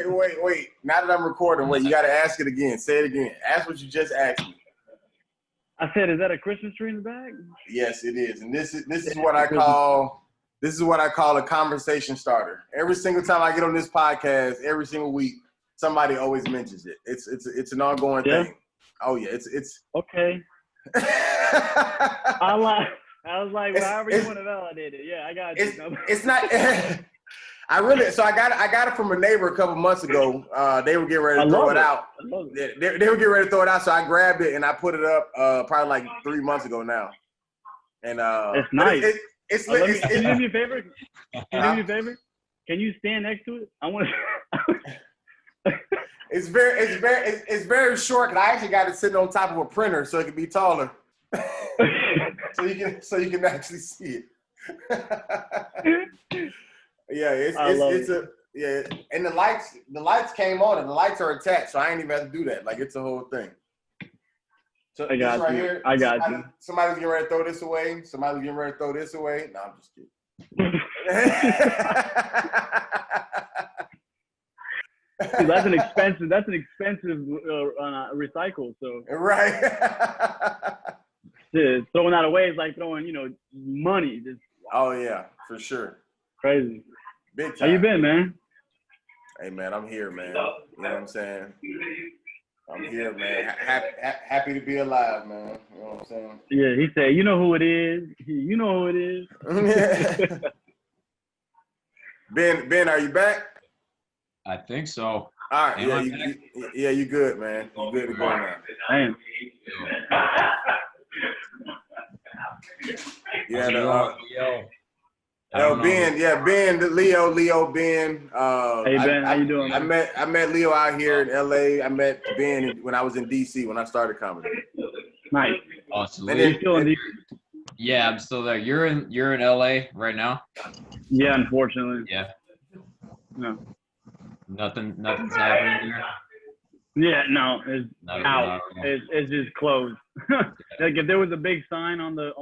Wait. Now that I'm recording, wait, you got to ask it again. Say it again. Ask what you just asked me. I said, is that a Christmas tree in the bag? Yes, it is. And this is what I call a conversation starter. Every single time I get on this podcast, every single week, somebody always mentions it. It's an ongoing thing. Oh yeah, it's okay. I was like, however you want to validate it. Yeah, I got you. It's not. I got it from a neighbor a couple months ago. They were getting ready to throw it out. They were getting ready to throw it out, so I grabbed it and I put it up probably like 3 months ago now. And it's nice. Can you do me a favor? Can you stand next to it? I want to. It's very short, and I actually got it sitting on top of a printer so it can be taller, so you can actually see it. Yeah, and the lights came on, and the lights are attached, so I ain't even have to do that. Like, it's a whole thing. So I got right you. Here, I got you. Somebody's getting ready to throw this away. Somebody's getting ready to throw this away. No, I'm just kidding. That's an expensive recycle. So right. Throwing that away is like throwing, money. Just oh yeah, for sure. Crazy. Big time. How you been, man? Hey man, I'm here, man. You know what I'm saying? I'm here, man. Happy to be alive, man. You know what I'm saying? Yeah, he said, you know who it is. You know who it is. Ben, are you back? I think so. All right. You good, man. You good to go now. Damn. Yeah, Leo, Ben. Hey Ben, how you doing? I met Leo out here in LA. I met Ben when I was in DC when I started comedy. Nice. Awesome. Are you still in DC? Yeah, I'm still there. You're in LA right now? Yeah, unfortunately. Yeah. No. Nothing's happening there. Yeah, no, it's out. It's just closed. Like if there was a big sign on the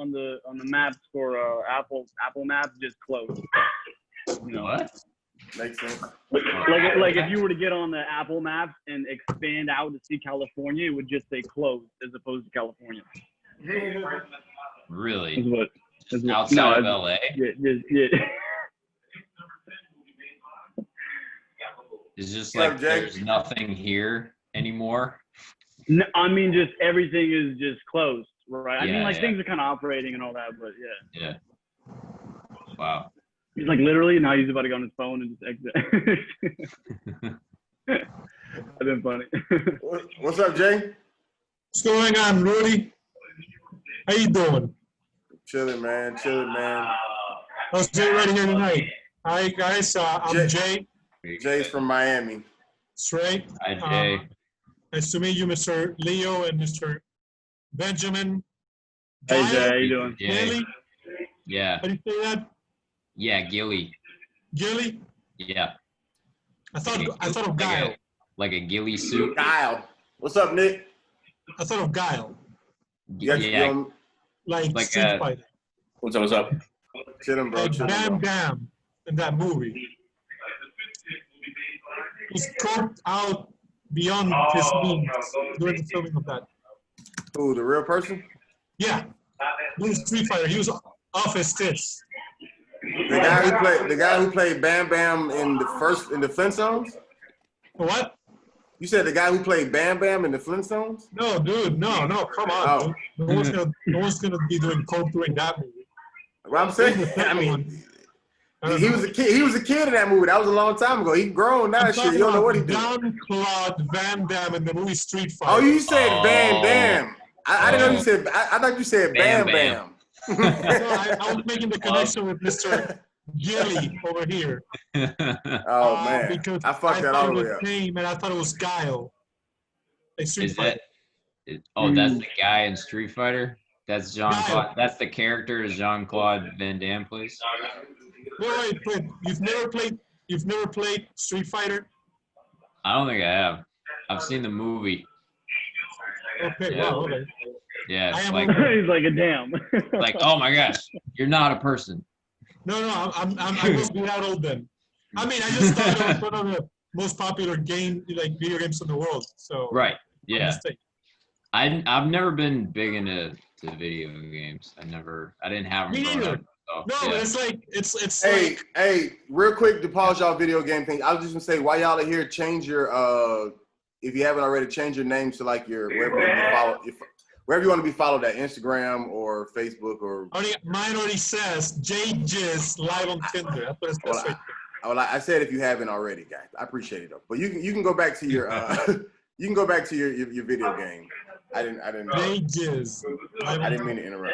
maps for Apple Maps, just closed. What? Makes sense. Like if you were to get on the Apple Maps and expand out to see California, it would just say closed as opposed to California. Really? Outside of LA? Yeah. It's just like there's nothing here anymore. No, I mean, just everything is just closed, right? I mean, things are kind of operating and all that, but yeah. Yeah. Wow. He's like literally now he's about to go on his phone and just exit. That's been funny. What's up, Jay? What's going on, Rudy? How you doing? Chilling, man. How's Jay right here tonight? Hi, guys. I'm Jay. Jay's from Miami. That's right. Hi, Jay. Nice to meet you, Mr. Leo and Mr. Benjamin. Hey, Jay, how you doing? Gilly? Yeah. How do you say that? Yeah, Gilly. Gilly? Yeah. I thought of Guile. Like a Gilly soup. Guile. What's up, Nick? I thought of Guile. Yeah. Like Street Fighter. What's up? Chillin', bro. Like Bam Bam in that movie. He's caught out beyond his means during the filming of that. Who, the real person? Yeah. Doing Street Fighter. He was off his tits. The guy who played Bam Bam in the Flintstones? What? You said the guy who played Bam Bam in the Flintstones? No, dude, no, come on. Oh. No one's gonna be doing coke during that movie. Well, I'm saying, I mean, he was a kid. He was a kid in that movie. That was a long time ago. He grown now. Shit, you don't know what he did. Jean-Claude Van Damme in the movie Street Fighter. Oh, you said Van Damme. I didn't know you said. I thought you said Bam Bam. I was making the connection with Mr. Gilly over here. Oh man, because I fucked that all the way up. And I thought it was Guile. Like Street Fighter. That's the guy in Street Fighter. That's Jean-Claude. That's the character Jean-Claude Van Damme plays. Wait, you've never played Street Fighter? I don't think I have. I've seen the movie. Okay, yeah. wow, okay. Yeah, he's like a damn. Like, oh my gosh, you're not a person. No, I must be that old then. I mean, I just thought it was one of most popular video games in the world. So Right. Yeah. mistake. I've never been big into video games. I didn't have them Me growing neither. up. So, No, yeah. but it's like it's Hey, like hey, real quick to pause y'all video game thing. I was just gonna say, while y'all are here, change your if you haven't already, change your name to like your wherever you want to be followed. Wherever you want to be followed at Instagram or Facebook or. mine already says J Jizz live on Tinder. That's what it says right there. I said if you haven't already, guys. I appreciate it though. But you can go back to your you can go back to your video game. I didn't J Jizz. I didn't mean to interrupt.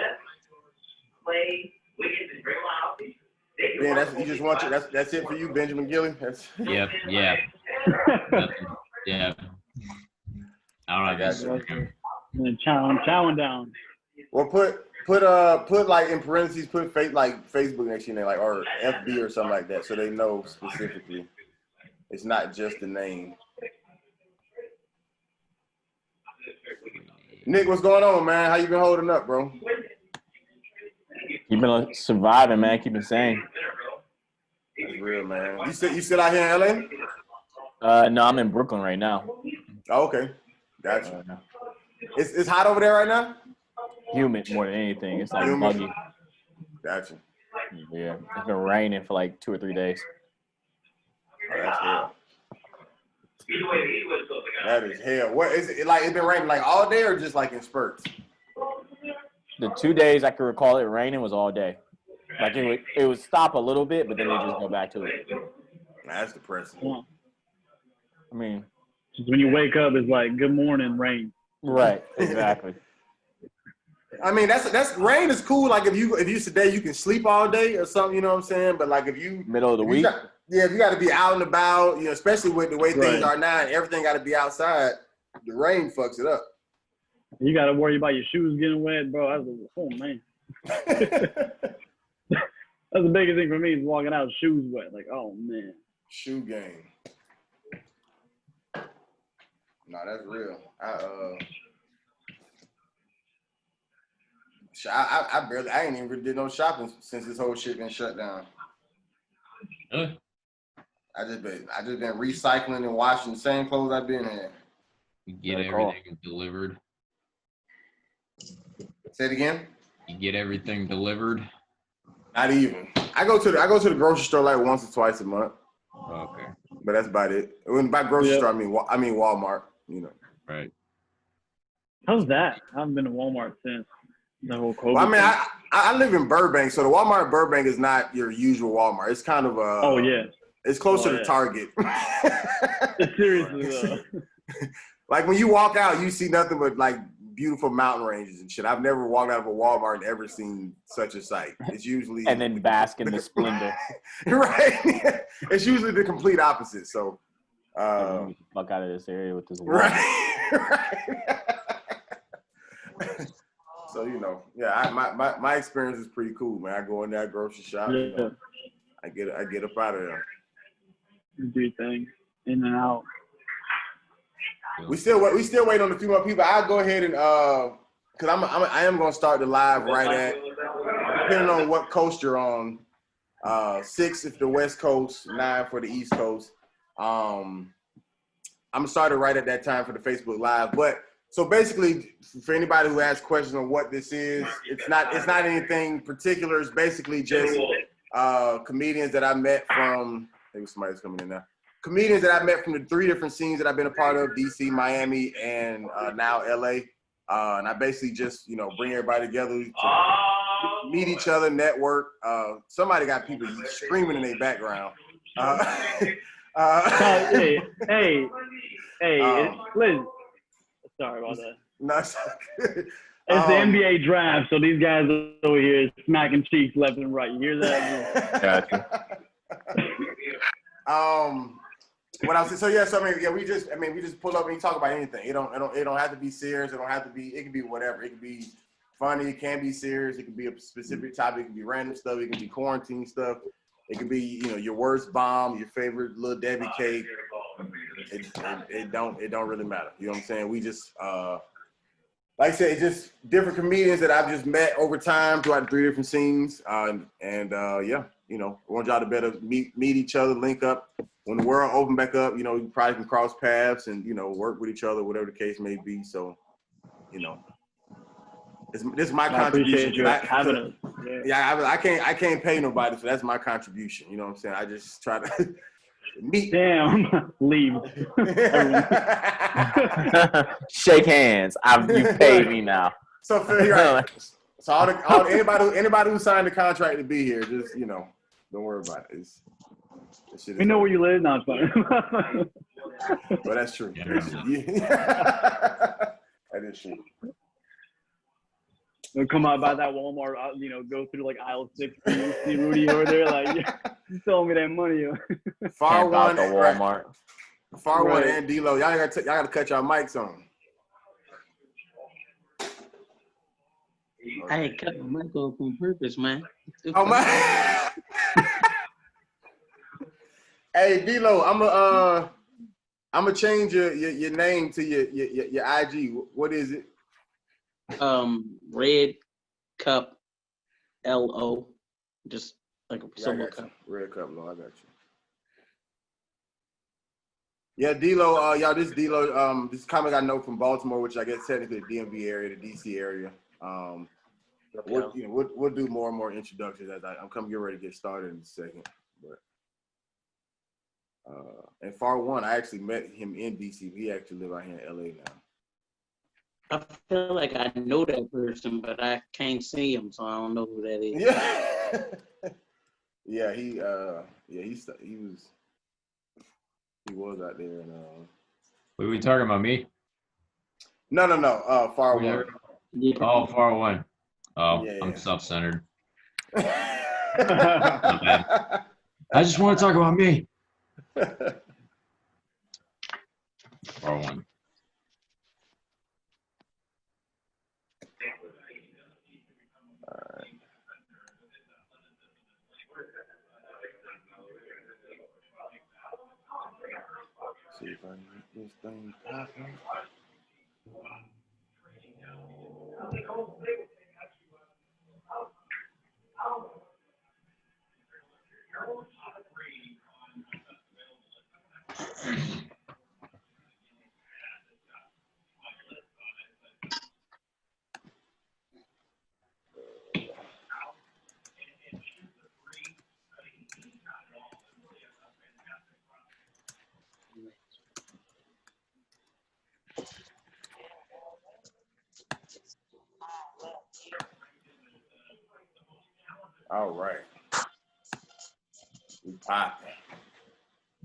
Ben, you just want that's it for you, Benjamin Gilly. Yep. Yeah. Yeah. I don't know. Chowing down. Well, put like in parentheses, put Facebook next to your name, like or FB or something like that, so they know specifically. It's not just the name. Nick, what's going on, man? How you been holding up, bro? You've been surviving, man. Keeping sane. That's real, man. You still out here in LA? No, I'm in Brooklyn right now. Oh, okay, gotcha. It's hot over there right now. Humid more than anything. It's like muggy. Gotcha. Yeah, it's been raining for like 2 or 3 days. Oh, that's hell. That is hell. What is it like? It's been raining like all day or just like in spurts? The 2 days I can recall it raining was all day. Like it would stop a little bit, but then it just go back to it. That's depressing. Yeah. I mean, Just when you wake up, it's like good morning, rain. right? Exactly. I mean, that's rain is cool. Like if you today you can sleep all day or something, you know what I'm saying. But like if you Middle of the week. If you got to be out and about, you know, especially with the way things Right. are now, and everything got to be outside. The rain fucks it up. You got to worry about your shoes getting wet, bro. Oh man, that's the biggest thing for me is walking out shoes wet. Like, oh man. Shoe game. No, that's real. I ain't even really did no shopping since this whole shit been shut down. I just been recycling and washing the same clothes I've been in. You get everything delivered. Say it again. You get everything delivered. Not even. I go to the grocery store like once or twice a month. Okay. But that's about it. When by grocery store, I mean Walmart. You know. Right. How's that? I haven't been to Walmart since the whole COVID. Well, I mean, thing. I live in Burbank, so the Walmart in Burbank is not your usual Walmart. It's kind of a. Oh yeah. It's closer to Target. Seriously though. Like when you walk out, you see nothing but like beautiful mountain ranges and shit. I've never walked out of a Walmart and ever seen such a sight. It's usually And then bask in the splendor. Right. It's usually the complete opposite. So Fuck out of this area with this Walmart. right. So you know, yeah, my experience is pretty cool, man. I go in there, grocery shop, Yeah. you know, I get up out of there. Do your thing, in and out. We still wait on a few more people. I'll go ahead and because I am gonna start the live right at, depending on what coast you're on, 6 if the West Coast, 9 for the East Coast. I'm gonna start it right at that time for the Facebook Live. But so basically, for anybody who has questions on what this is, it's not anything particular. It's basically just comedians that I met from. Maybe somebody's coming in now. Comedians that I met from the 3 different scenes that I've been a part of: DC, Miami, and now LA. And I basically just bring everybody together to meet each other, network. Somebody got people screaming in their background. Hey, Liz. Sorry about that. No, it's good. It's the NBA draft, so these guys over here smacking cheeks left and right. You hear that? Gotcha. What I was so I mean, we just pull up and talk about anything. It don't have to be serious. It don't have to be. It can be whatever. It can be funny. It can be serious. It can be a specific topic. It can be random stuff. It can be quarantine stuff. It can be your worst bomb, your favorite Little Debbie cake. It don't really matter. You know what I'm saying? We just like I said, just different comedians that I've just met over time throughout the 3 different scenes. I want y'all to better meet each other, link up, when the world open back up, you know, you probably can cross paths and, you know, work with each other, whatever the case may be. So, you know, this is my contribution. I appreciate you having us. Yeah, I can't pay nobody, so that's my contribution. You know what I'm saying? I just try to meet. Damn, leave. Shake hands. You paid me now. So right. So anybody who signed the contract to be here, just, you know, don't worry about it. We know where you live now. Well, that's true. Yeah. That is true. We'll come out by that Walmart, you know, go through like aisle 6, see Rudy over there, like, you selling me that money. Far one, the Walmart. Far one and D-Lo, y'all gotta cut y'all mics on. I had cut my mic off on purpose, man. Oh my! Hey D-Lo, I'm gonna change your name to your IG. What is it? Red Cup LO, just like a silver cup. Red Cup LO, I got you. Yeah, D-Lo, y'all, this D-Lo, this comic I know from Baltimore, which I guess technically the DMV area, the DC area. We'll do more and more introductions as I'm getting ready to get started in a second. But and Far One, I actually met him in DC. He actually lives out here in LA now. I feel like I know that person, but I can't see him, so I don't know who that is. Yeah. He was out there, and Were we talking about me? No. Far One. Yeah. Oh, Far One. Oh, Yeah. I'm self-centered. I just want to talk about me. Far One. See if I can get this thing popping. All right. We popping.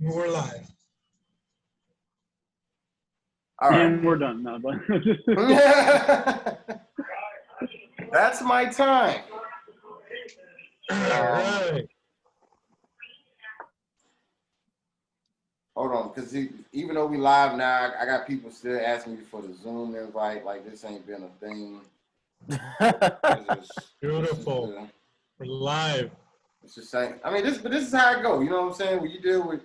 We're live. All right. And we're done now, but That's my time. All right. Hold on, because even though we live now, I got people still asking me for the Zoom invite. Like, this ain't been a thing. Beautiful. We're live. It's just saying. I mean, this is how it go. You know what I'm saying? When you deal with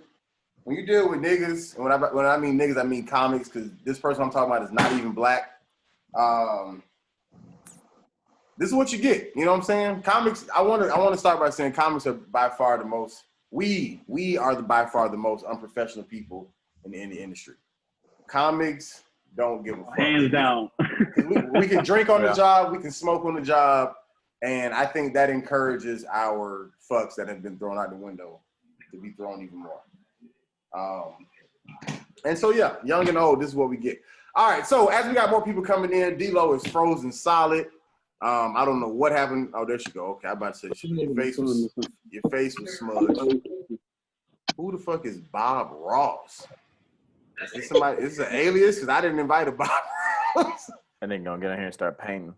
niggas, and when I mean niggas, I mean comics, because this person I'm talking about is not even black. This is what you get. You know what I'm saying? Comics. I want to start by saying comics are by far the most. We are by far the most unprofessional people in the industry. Comics don't give a fuck. hands down. We can drink on the job, we can smoke on the job, and I think that encourages our fucks that have been thrown out the window to be thrown even more. And so yeah, young and old, this is what we get. All right, so as we got more people coming in, D-Lo is frozen solid. I don't know what happened. Oh, there she go. Okay, I'm about to say your face was smudged. Who the fuck is Bob Ross? Is this somebody? Is this an alias? Because I didn't invite a Bob Ross. And then gonna get in here and start painting.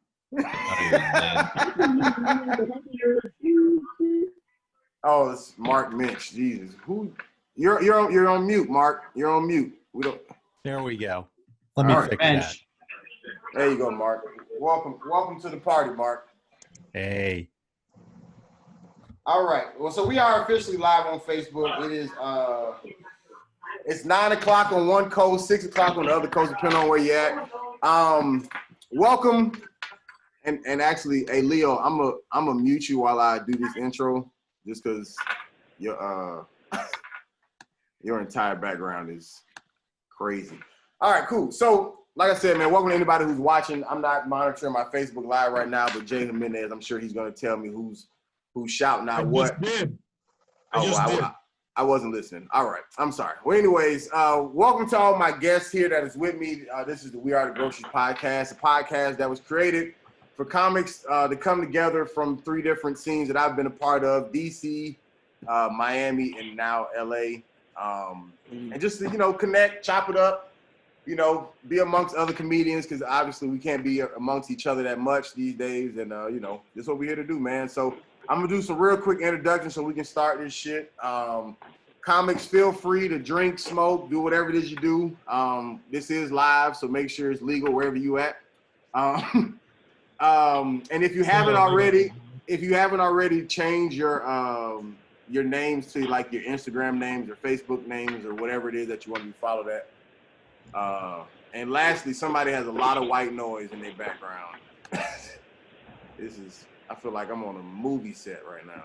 Oh, it's Mark Minch. Jesus, who? You're on mute, Mark. You're on mute. We don't. There we go. Let me fix that. There you go, Mark. Welcome to the party, Mark. Hey. All right. Well, so we are officially live on Facebook. It is it's 9 o'clock on one coast, 6 o'clock on the other coast, depending on where you're at. Welcome. And actually, hey Leo, I'm a mute you while I do this intro, just because your Your entire background is crazy. All right, cool. So, like I said, man, welcome to anybody who's watching. I'm not monitoring my Facebook Live right now, but Jay Jimenez, I'm sure he's going to tell me who's shouting out what. I wasn't listening. All right. I'm sorry. Well, anyways, welcome to all my guests here that is with me. This is the We Are the Groceries podcast, a podcast that was created for comics to come together from 3 different scenes that I've been a part of, DC, Miami, and now LA. And just to, connect, chop it up, be amongst other comedians, because obviously we can't be amongst each other that much these days. And, this is what we're here to do, man. So I'm going to do some real quick introductions so we can start this shit. Comics, feel free to drink, smoke, do whatever it is you do. This is live, so make sure it's legal wherever you at. And if you haven't already, change your names to like your Instagram names or Facebook names or whatever it is that you want to be followed at. And lastly, somebody has a lot of white noise in their background. I feel like I'm on a movie set right now.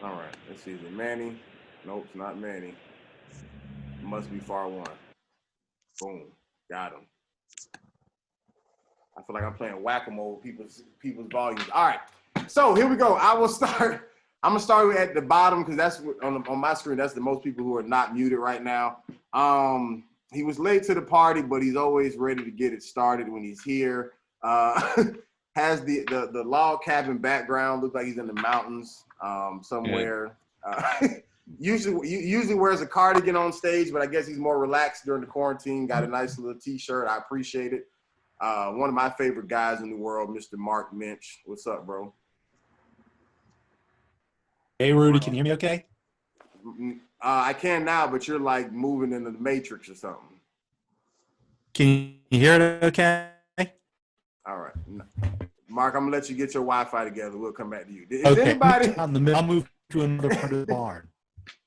All right, let's see. Is it Manny? Nope, it's not Manny. It must be Far One. Boom, got him. I feel like I'm playing whack-a-mole with people's volumes. All right, so here we go. I'm gonna start at the bottom because that's on my screen. That's the most people who are not muted right now. He was late to the party, but he's always ready to get it started when he's here. Has the log cabin background, looks like he's in the mountains somewhere. Usually wears a cardigan on stage, but I guess he's more relaxed during the quarantine. Got a nice little t-shirt. I appreciate it. One of my favorite guys in the world, Mr. Mark Minch. What's up, bro? Hey, Rudy, can you hear me okay? I can now, but you're like moving into the Matrix or something. Can you hear it okay? All right. Mark, I'm going to let you get your Wi-Fi together. We'll come back to you. Is okay. Anybody... I'll move to another part of the barn.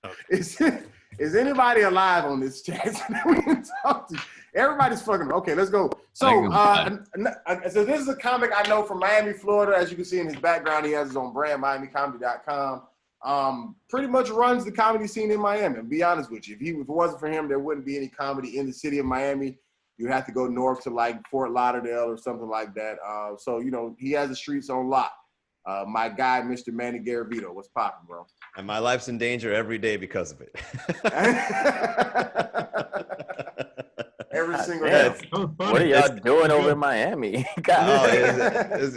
Okay. Is anybody alive on this chat that we can talk to? Everybody's fucking... Okay, let's go. So this is a comic I know from Miami, Florida. As you can see in his background, he has his own brand, MiamiComedy.com. Pretty much runs the comedy scene in Miami. And be honest with you, if it wasn't for him, there wouldn't be any comedy in the city of Miami. You have to go north to like Fort Lauderdale or something like that. So, he has the streets on lock. My guy, Mr. Manny Garavito, what's poppin', bro? And my life's in danger every day because of it. Every single day. What are y'all doing over in Miami? We got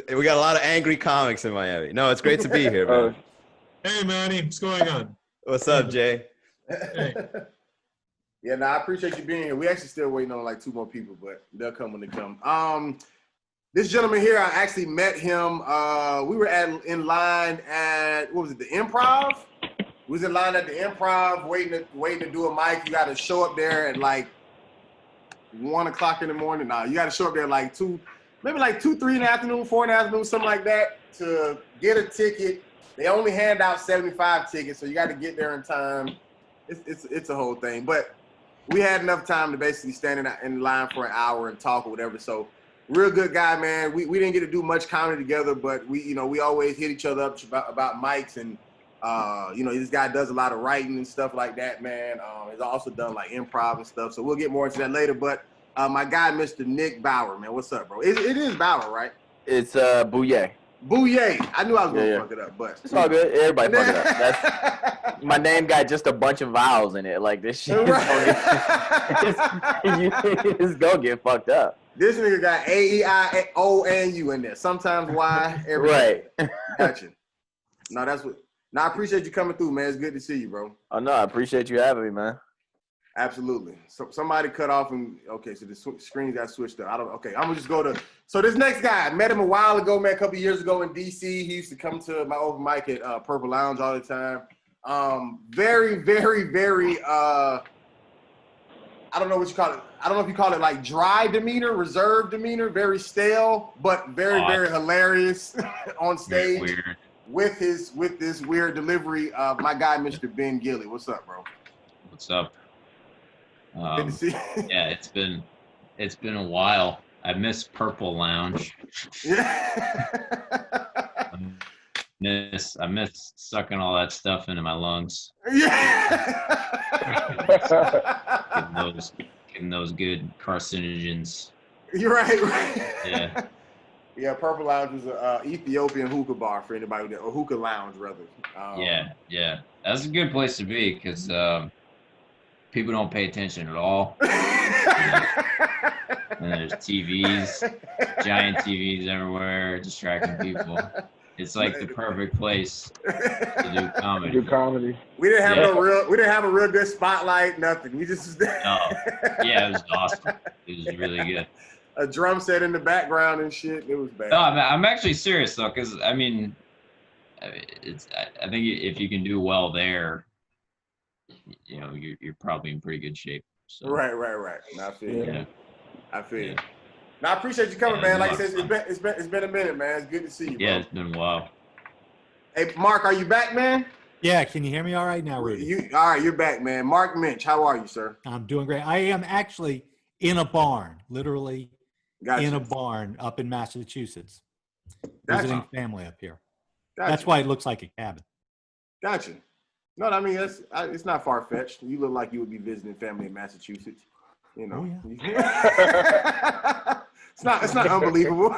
a lot of angry comics in Miami. No, it's great to be here, man. Hey, Manny, what's going on? What's up, Jay? Hey. Yeah, I appreciate you being here. We actually still waiting on like 2 more people, but they'll come when they come. This gentleman here, I actually met him. We were in line at, what was it, the Improv? We was in line at the Improv, waiting to do a mic. You got to show up there at like 1 o'clock in the morning. No, you got to show up there like 2, 3 in the afternoon, 4 in the afternoon, something like that, to get a ticket. They only hand out 75 tickets, so you got to get there in time. It's a whole thing, but we had enough time to basically stand in line for an hour and talk or whatever. So, real good guy, man. We didn't get to do much comedy together, but we always hit each other up about mics, and this guy does a lot of writing and stuff like that, man. He's also done like improv and stuff. So we'll get more into that later. But my guy, Mr. Nick Bauer, man, what's up, bro? It is Bauer, right? It's Bouye. Bouye. I knew I was gonna fuck it up, but it's all good. Everybody fuck it up. My name got just a bunch of vowels in it. Like this shit, it's gonna get fucked up. This nigga got A-E-I-O-N-U in there. Sometimes Y. Right. Gotcha. No, that's what. No, I appreciate you coming through, man. It's good to see you, bro. Oh no, I appreciate you having me, man. Absolutely. So somebody cut off and okay, so the screen got switched up. I'm gonna just go to. So this next guy, I met him a while ago, man, a couple years ago in DC. He used to come to my open mic at Purple Lounge all the time. Very, very, very. I don't know what you call it. I don't know if you call it like dry demeanor, reserved demeanor, very stale, but very, very hilarious on stage. Weird. With this weird delivery of my guy, Mr. Ben Gilly. What's up, bro? What's up? Good to see you. Yeah, it's been a while. I miss Purple Lounge. Yeah. I miss sucking all that stuff into my lungs. Yeah. Getting those good carcinogens. You're right. Yeah. Yeah, Purple Lounge is a Ethiopian hookah bar for anybody or hookah lounge rather. Yeah. That's a good place to be because people don't pay attention at all. And there's TVs, giant TVs everywhere, distracting people. It's like the perfect place to do comedy. We didn't have Yeah. we didn't have a real good spotlight, nothing. We just Yeah, it was awesome. It was really good. A drum set in the background and shit. It was bad. No, I'm actually serious though, because I think if you can do well there, you know, you're probably in pretty good shape. So. Right. No, I feel you. Yeah. I feel you. No, I appreciate you coming, man. Like I said, it's been a minute, man. It's good to see you, bro. Yeah, it's been a while. Hey, Mark, are you back, man? Yeah, can you hear me all right now, Rudy? All right, you're back, man. Mark Minch, how are you, sir? I'm doing great. I am actually in a barn, literally in a barn up in Massachusetts, visiting family up here. That's why it looks like a cabin. Gotcha. No, I mean, it's not far-fetched. You look like you would be visiting family in Massachusetts. You know. Oh, yeah. It's not unbelievable.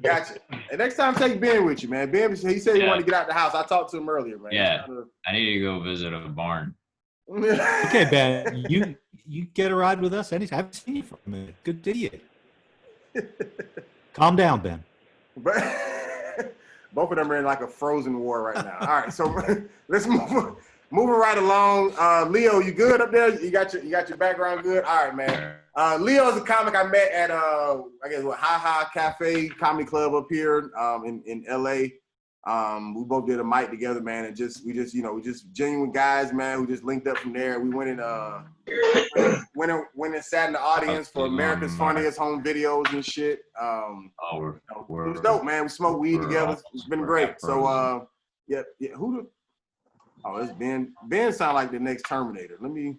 Gotcha. And next time, take Ben with you, man. Ben, he said he wanted to get out the house. I talked to him earlier, man. Yeah, I need to go visit a barn. Okay, Ben, you get a ride with us anytime. I haven't seen you for a minute. Good to see you. Calm down, Ben. But both of them are in like a frozen war right now. All right, so let's move right along. Leo, you good up there? You got your background good? All right, man. Leo is a comic I met at I guess Ha Ha Cafe Comedy Club up here in LA. We both did a mic together, man, and we just genuine guys, man, who just linked up from there. We went and sat in the audience for America's Funniest Home Videos and shit. It was dope, man. We smoked weed together. It's been great. So yeah. It's Ben. Ben sound like the next Terminator. Let me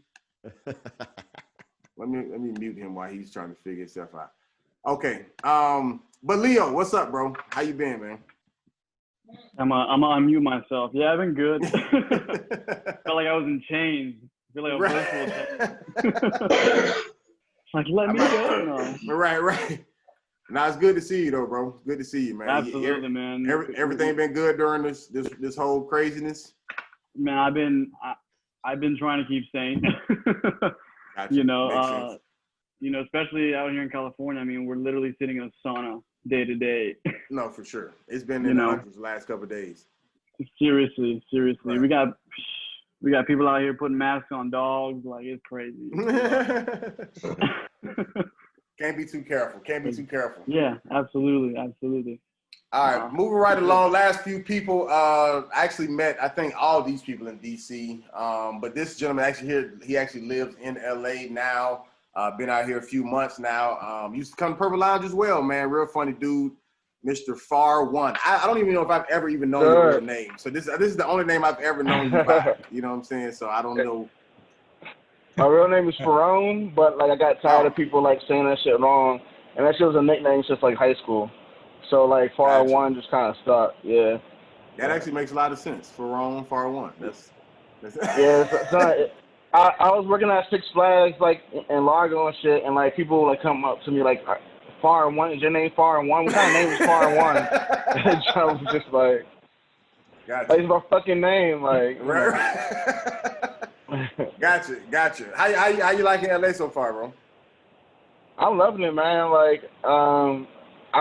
mute him while he's trying to figure himself out. Okay. But Leo, what's up, bro? How you been, man? I'm gonna unmute myself. Yeah, I've been good. Felt like I was in chains. I feel like a virtual chains. Like, let me go. No. Right. Now it's good to see you though, bro. Good to see you, man. Absolutely, man. Everything been good during this whole craziness. Man, I've been trying to keep sane. Gotcha. You know, especially out here in California. I mean, we're literally sitting in a sauna day to day. No, for sure. It's been in the hundreds the last couple of days. Seriously. Right. We got people out here putting masks on dogs. Like, it's crazy. Can't be too careful. Yeah, absolutely. All right, moving right along. Last few people actually met. I think all these people in DC. But this gentleman he actually lives in LA now. Been out here a few months now. Used to come to Purple Lounge as well, man. Real funny dude, Mr. Far One. I don't even know if I've ever even known your real name. So this is the only name I've ever known you by. You know what I'm saying? So I don't know. My real name is Farone, but like I got tired of people like saying that shit wrong, and that shit was a nickname since like high school. So like Far One just kind of stuck. Yeah. That actually makes a lot of sense. Farone, Far One. That's yeah. I was working at Six Flags like in Largo and shit, and like people would like come up to me like, Far One, is your name Far One? What kind of name is Far One? And I was just like, like, it's my fucking name, like. Right. Gotcha. How you liking LA so far, bro? I'm loving it, man. Like,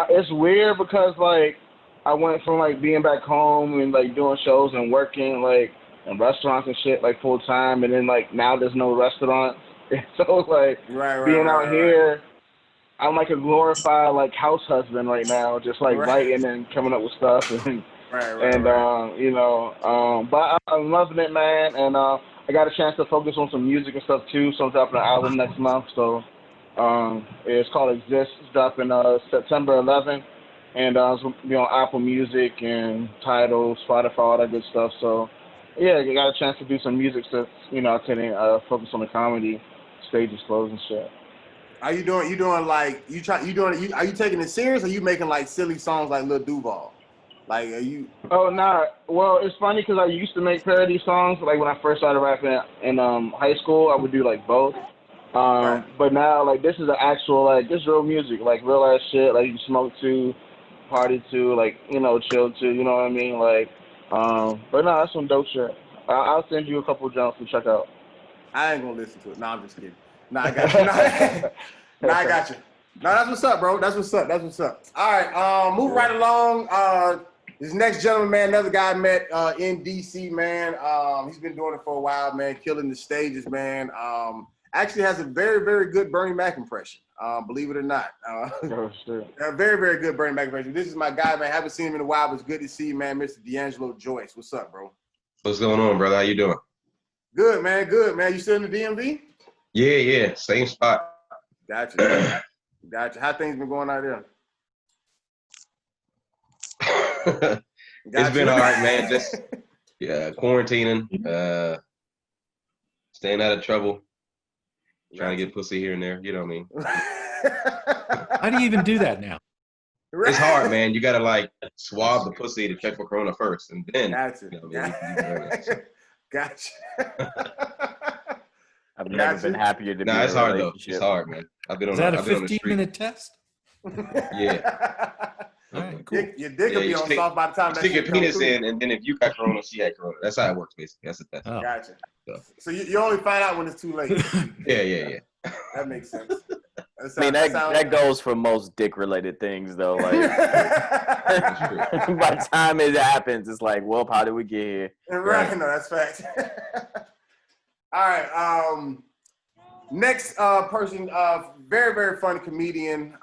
it's weird because like I went from like being back home and like doing shows and working like in restaurants and shit like full time, and then like now there's no restaurants. So like being out here, I'm like a glorified like house husband right now, just like writing and coming up with stuff and you know, but I'm loving it, man. And I got a chance to focus on some music and stuff too. So I'm dropping an album next month. So it's called Exist. It's dropping September 11th, and it's gonna be on Apple Music and Tidal, Spotify, all that good stuff. So yeah, I got a chance to do some music stuff. You know, I can focus on the comedy, stages closed and shit. Are you doing? Like you doing? Are you taking it serious? Or are you making like silly songs like Lil Duval? Like are you? Oh nah. Well, it's funny because I used to make parody songs. Like when I first started rapping in high school, I would do like both. Right. But now like this is the actual like this real music, like real ass shit. Like you smoke to, party to, like chill to. You know what I mean? Like, but no, that's some dope shit. I'll send you a couple jumps to check out. I ain't gonna listen to it. No, I'm just kidding. No, I got you. No, I got you. No, that's what's up, bro. That's what's up. That's what's up. All right, move right along. This next gentleman, man, another guy I met in DC, man. He's been doing it for a while, man, killing the stages, man. Actually has a very, very good Bernie Mac impression, believe it or not. Oh, shit. A very, very good Bernie Mac impression. This is my guy, man. Haven't seen him in a while, but it's good to see you, man, Mr. D'Angelo Joyce. What's up, bro? What's going on, brother? How you doing? Good, man. Good, man. You still in the DMV? Yeah. Same spot. Gotcha. Gotcha. How things been going out there? It's been all right, man. Just quarantining, staying out of trouble, trying to get pussy here and there. You know what I mean? How do you even do that now? It's hard, man. You gotta like swab the pussy to check for corona first, and then Gotcha. Gotcha. I've never been happier to be in a it's hard though. relationship. It's hard, man. I've been on. Is that a I've been on the street. 15-minute test? Yeah. All right, cool. Your dick will be on soft by the time that stick your shit come penis through. in, and then if you got corona, she had corona. That's how it works, basically. That's the test. Oh. Gotcha. So you only find out when it's too late. Yeah. That makes sense. That goes for most dick-related things, though. Like, by the time it happens, it's like, well, how did we get here? Right. No, that's fact. All right. Next person, very, very funny comedian.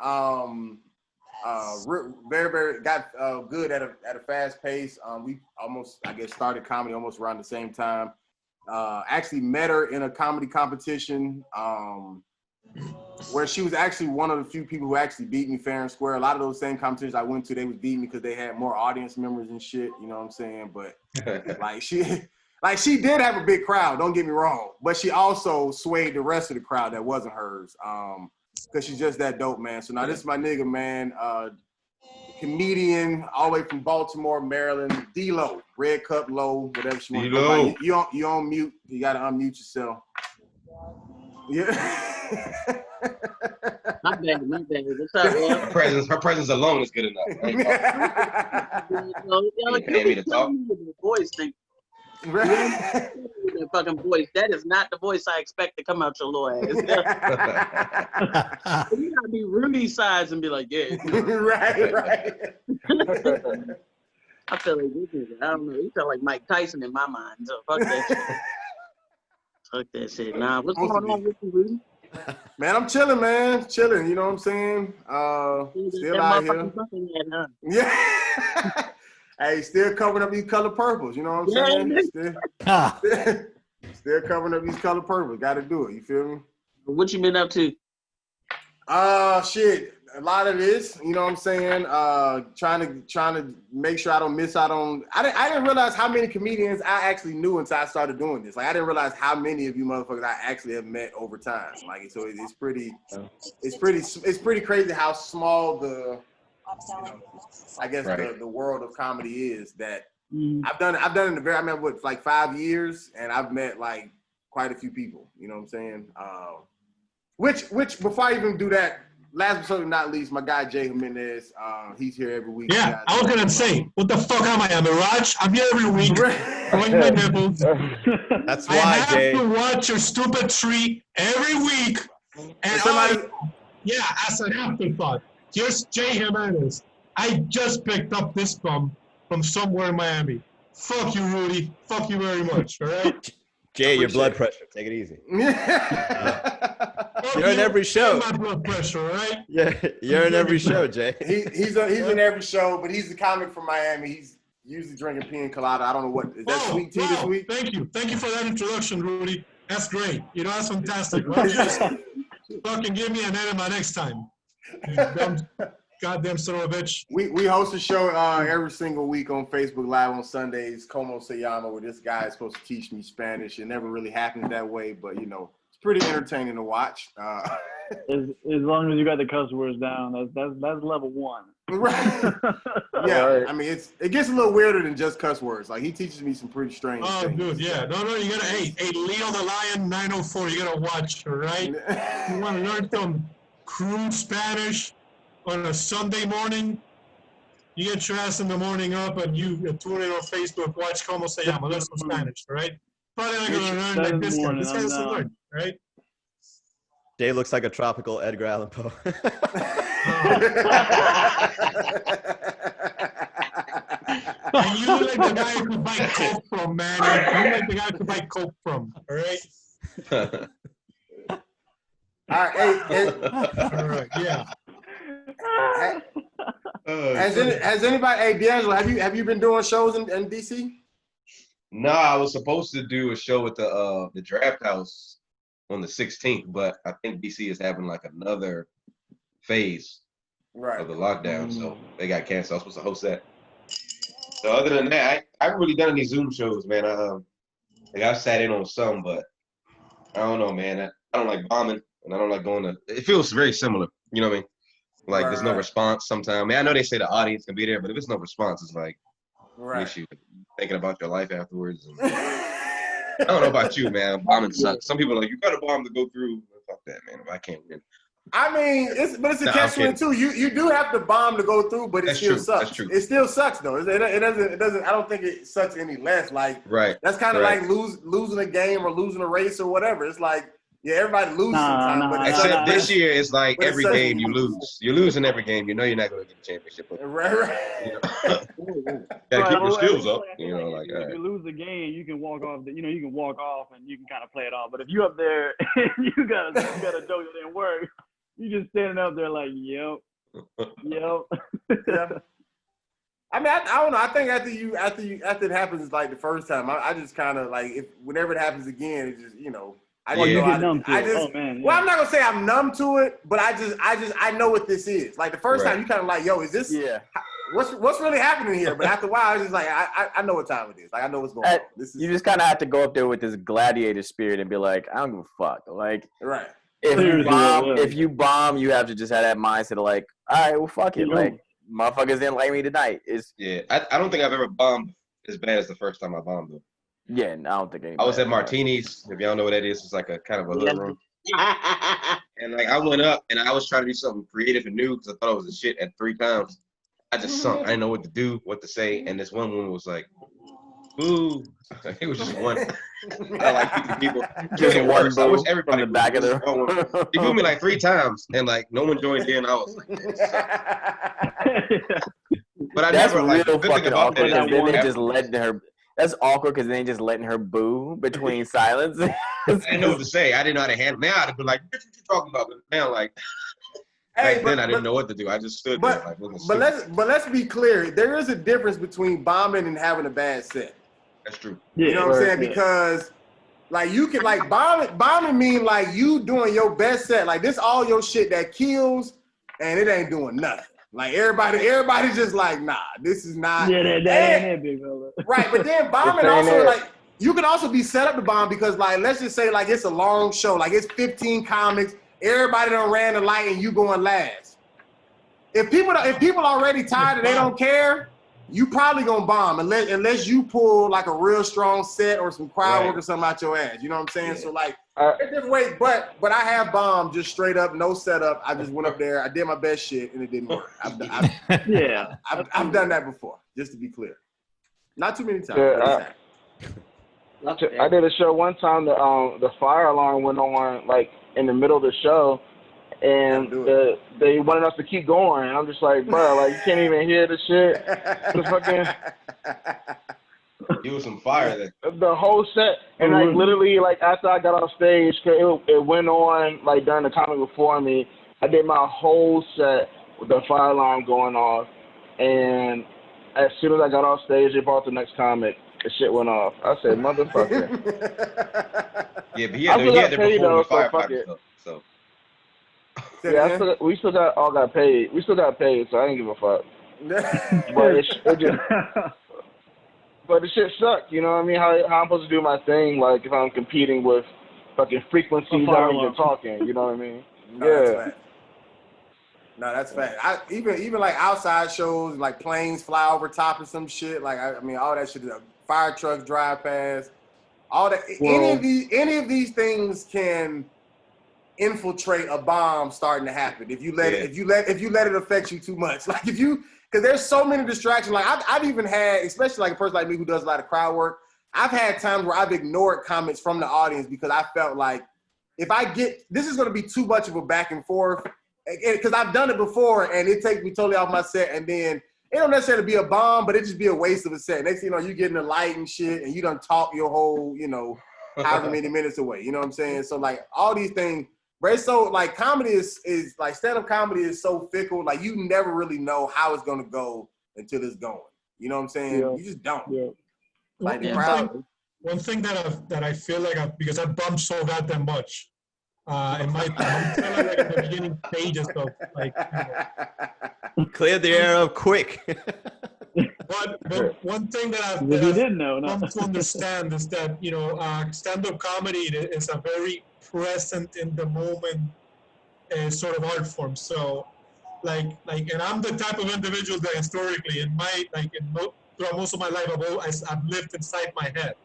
Very, very got good at a fast pace. We almost, I guess, started comedy almost around the same time. Actually met her in a comedy competition where she was actually one of the few people who actually beat me fair and square. A lot of those same competitions I went to, they was beating me because they had more audience members and shit. You know what I'm saying? But she did have a big crowd. Don't get me wrong, but she also swayed the rest of the crowd that wasn't hers. Because she's just that dope, man. So now this is my nigga, man. Comedian, all the way from Baltimore, Maryland. D-Lo, Red Cup Low, whatever she wants to go by. You on mute. You got to unmute yourself. Yeah. My bad. What's up, man? Her presence alone is good enough. Y'all pay me to talk. The voice thing. The fucking voice. That is not the voice I expect to come out your little ass. You gotta be Rudy size and be like, yeah. Right. I feel like this is, I don't know. You feel like Mike Tyson in my mind. So fuck that shit. Fuck that shit. Nah, what's going on with you, Rudy? Man, I'm chilling, man. Chilling, you know what I'm saying? Still out here. Yeah. Hey, still covering up these color purples, you know what I'm saying? Still covering up these color purples. Got to do it, you feel me? What you been up to? Shit. A lot of this, you know what I'm saying? Trying to make sure I don't miss out on. I didn't realize how many comedians I actually knew until I started doing this. Like I didn't realize how many of you motherfuckers I actually have met over time. Like so, it's pretty crazy how small the, I guess the world of comedy is. That I've done in the very. I remember what, like 5 years, and I've met like quite a few people. You know what I'm saying? Which before I even do that. Last but certainly not least, my guy Jay Jimenez. He's here every week. Yeah, I was gonna say, what the fuck am I? I'm a Raj. I'm here every week. Throwing my nipples. That's why, I have Jay. to watch your stupid tree every week. And as an afterthought, here's Jay Jimenez. I just picked up this from somewhere in Miami. Fuck you, Rudy. Fuck you very much. All right. Jay, your blood pressure. Take it easy. You're in every show. My blood pressure, right? Yeah, you're in every show, Jay. He's in every show, but he's the comic from Miami. He's usually drinking pina colada. I don't know what is that sweet tea this week. Thank you for that introduction, Rudy. That's great. You know, that's fantastic. Why don't you just fucking give me an enema next time? You dumb goddamn son of a bitch. We host a show every single week on Facebook Live on Sundays. Como se llama, where this guy is supposed to teach me Spanish. It never really happens that way, but you know. Pretty entertaining to watch. As long as you got the cuss words down, that's level 1. Right. Yeah. I mean, it gets a little weirder than just cuss words. Like, he teaches me some pretty strange things. Oh, dude, yeah. No, you gotta, hey, Leo the Lion 904, you gotta watch, all right? You want to learn some crude Spanish on a Sunday morning? You get your ass in the morning up and you tune in on Facebook, watch Como Se Llama, learn some Spanish, all right? Probably not gonna learn like this guy. This guy has to learn, right? Dave looks like a tropical Edgar Allan Poe. And you look like the guy who could buy coke from, man. You look like the guy who could buy coke from, all right? All right, all right, yeah. Has anybody? Hey, D'Angelo, have you been doing shows in DC? No, I was supposed to do a show at the Draft House on the 16th, but I think DC is having like another phase of the lockdown, so they got canceled. I was supposed to host that. So other than that, I haven't really done any Zoom shows, man. I've sat in on some, but I don't know, man. I don't like bombing, and I don't like going to. It feels very similar, you know what I mean? Like there's no response sometimes. I mean, I know they say the audience can be there, but if it's no response, it's like an issue. Thinking about your life afterwards. And I don't know about you, man. Bombing sucks. Some people are like, you got a bomb to go through. Fuck that, man. If I can't win. I mean, it's a catch-22. You do have to bomb to go through, but it still sucks. That's true. It still sucks though. It doesn't. I don't think it sucks any less. Like that's kind of like losing a game or losing a race or whatever. It's like everybody loses sometimes. But except this year, it's like every game you lose. You're losing every game. You know you're not going to get a championship. Right. You know? Gotta keep your skills up. You know, like if you lose the game, you can walk off. You can walk off and you can kind of play it off. But if you up there and you got a joke that didn't work. You just standing up there like, yep. Yeah. I mean, I don't know. I think after it happens like the first time, I just kind of like whenever it happens again, it just I just get numb to it. Oh man. Yeah. Well, I'm not gonna say I'm numb to it, but I know what this is. Like the first time, you kind of like, yo, is this? Yeah. What's really happening here? But after a while, I was just like, I know what time it is. Like I know what's going on. You just kind of have to go up there with this gladiator spirit and be like, I don't give a fuck. Like right. If you bomb, you have to just have that mindset of like, all right, well, fuck it. Like, motherfuckers didn't like me tonight. I don't think I've ever bombed as bad as the first time I bombed though. Yeah, I don't think anybody. I was at Martini's. If y'all know what that is, it's like a kind of a hood room. And like I went up and I was trying to do something creative and new because I thought it was a shit at 3 pounds. I just sunk. I didn't know what to do, what to say, and this one woman was like, "Boo!" It was just one. I like people. Just one. I wish everybody from the back of their. He put me like 3 times, and like no one joined in. I was like, but I that's never like. Real The fucking thing about awkward. that Then they just letting her. That's awkward because they ain't just letting her boo between silence. I didn't know what to say. I didn't know how to handle. Now I'd have been like, "Bitch, what you talking about?" But now like. Back then I didn't know what to do. I just stood there like. But let's be clear. There is a difference between bombing and having a bad set. That's true. You know what I'm saying? Because like you can like bombing mean like you doing your best set. Like this all your shit that kills and it ain't doing nothing. Like everybody just like, nah, this is not. Yeah, that ain't it, big fella. Right, but then bombing also like you can also be set up to bomb because like let's just say like it's a long show, like it's 15 comics. Everybody done ran the light and you going last. If people already tired and they don't care, you probably gonna bomb unless you pull like a real strong set or some crowd work or something out your ass. You know what I'm saying? Yeah. So like different ways, but I have bombed just straight up, no setup. I just went up there, I did my best shit and it didn't work. I've done that before, just to be clear. Not too many times. Yeah, I did a show one time. The fire alarm went on like in the middle of the show, and they wanted us to keep going. And I'm just like, bro, like you can't even hear the shit. The fucking. You was some fire there. The whole set, and like literally, like after I got off stage, it went on like during the comic before me. I did my whole set with the fire alarm going off, and as soon as I got off stage, they brought the next comic. The shit went off. I said, motherfucker. Yeah, but he had to perform the firefighter stuff. So. Yeah, we still got paid. We still got paid, so I didn't give a fuck. But the shit sucked. You know what I mean? How I'm supposed to do my thing? Like if I'm competing with fucking frequencies I ain't even talking. You know what I mean? No, that's fact. No, that's fact. Even like outside shows, like planes fly over top of some shit. Like I mean, all that shit. Fire trucks drive past. All that. Well, any of these things can infiltrate a bomb starting to happen if you let it affect you too much. Like because there's so many distractions. Like I've even had, especially like a person like me who does a lot of crowd work. I've had times where I've ignored comments from the audience because I felt like if I get this is going to be too much of a back and forth. Because I've done it before and it takes me totally off my set, and then it don't necessarily be a bomb, but it just be a waste of a set. Next thing you know, you getting the light and shit, and you done talk your whole, however many minutes away. You know what I'm saying? So like all these things, but it's so like comedy is like stand-up comedy is so fickle. Like you never really know how it's gonna go until it's going. You know what I'm saying? Yeah. You just don't. Yeah. Like the crowd. One thing that I feel like because I bumped so goddamn much. I'm like in the beginning stages of like clear the air up quick. but one thing that I've come to understand is that stand-up comedy is a very present in the moment sort of art form. So and I'm the type of individual that historically throughout most of my life I've lived inside my head,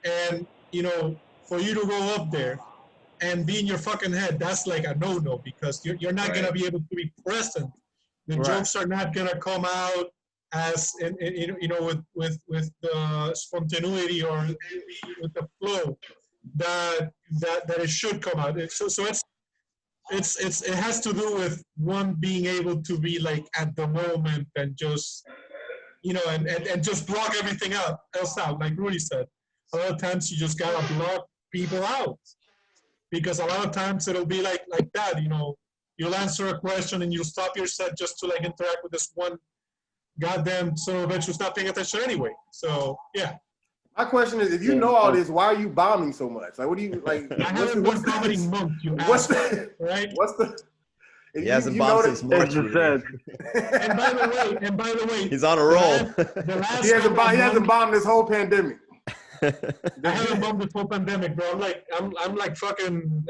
and for you to go up there and be in your fucking head, that's like a no-no, because you're not gonna be able to be present. The jokes are not gonna come out as with the spontaneity or with the flow that it should come out. It has to do with one being able to be like at the moment and just and just block everything else out. Like Rudy said, a lot of times you just gotta block people out. Because a lot of times it'll be like that, you'll answer a question and you'll stop your set just to like interact with this one goddamn son of a bitch who's not paying attention anyway. So yeah. My question is, if you know all this, why are you bombing so much? Like, what do you like? I haven't been bombing months, you what's asshole, right? What's the? He hasn't bombed since March. And by the way, he's on a roll. He hasn't bombed this whole pandemic. I haven't bombed this whole pandemic, bro. I'm like fucking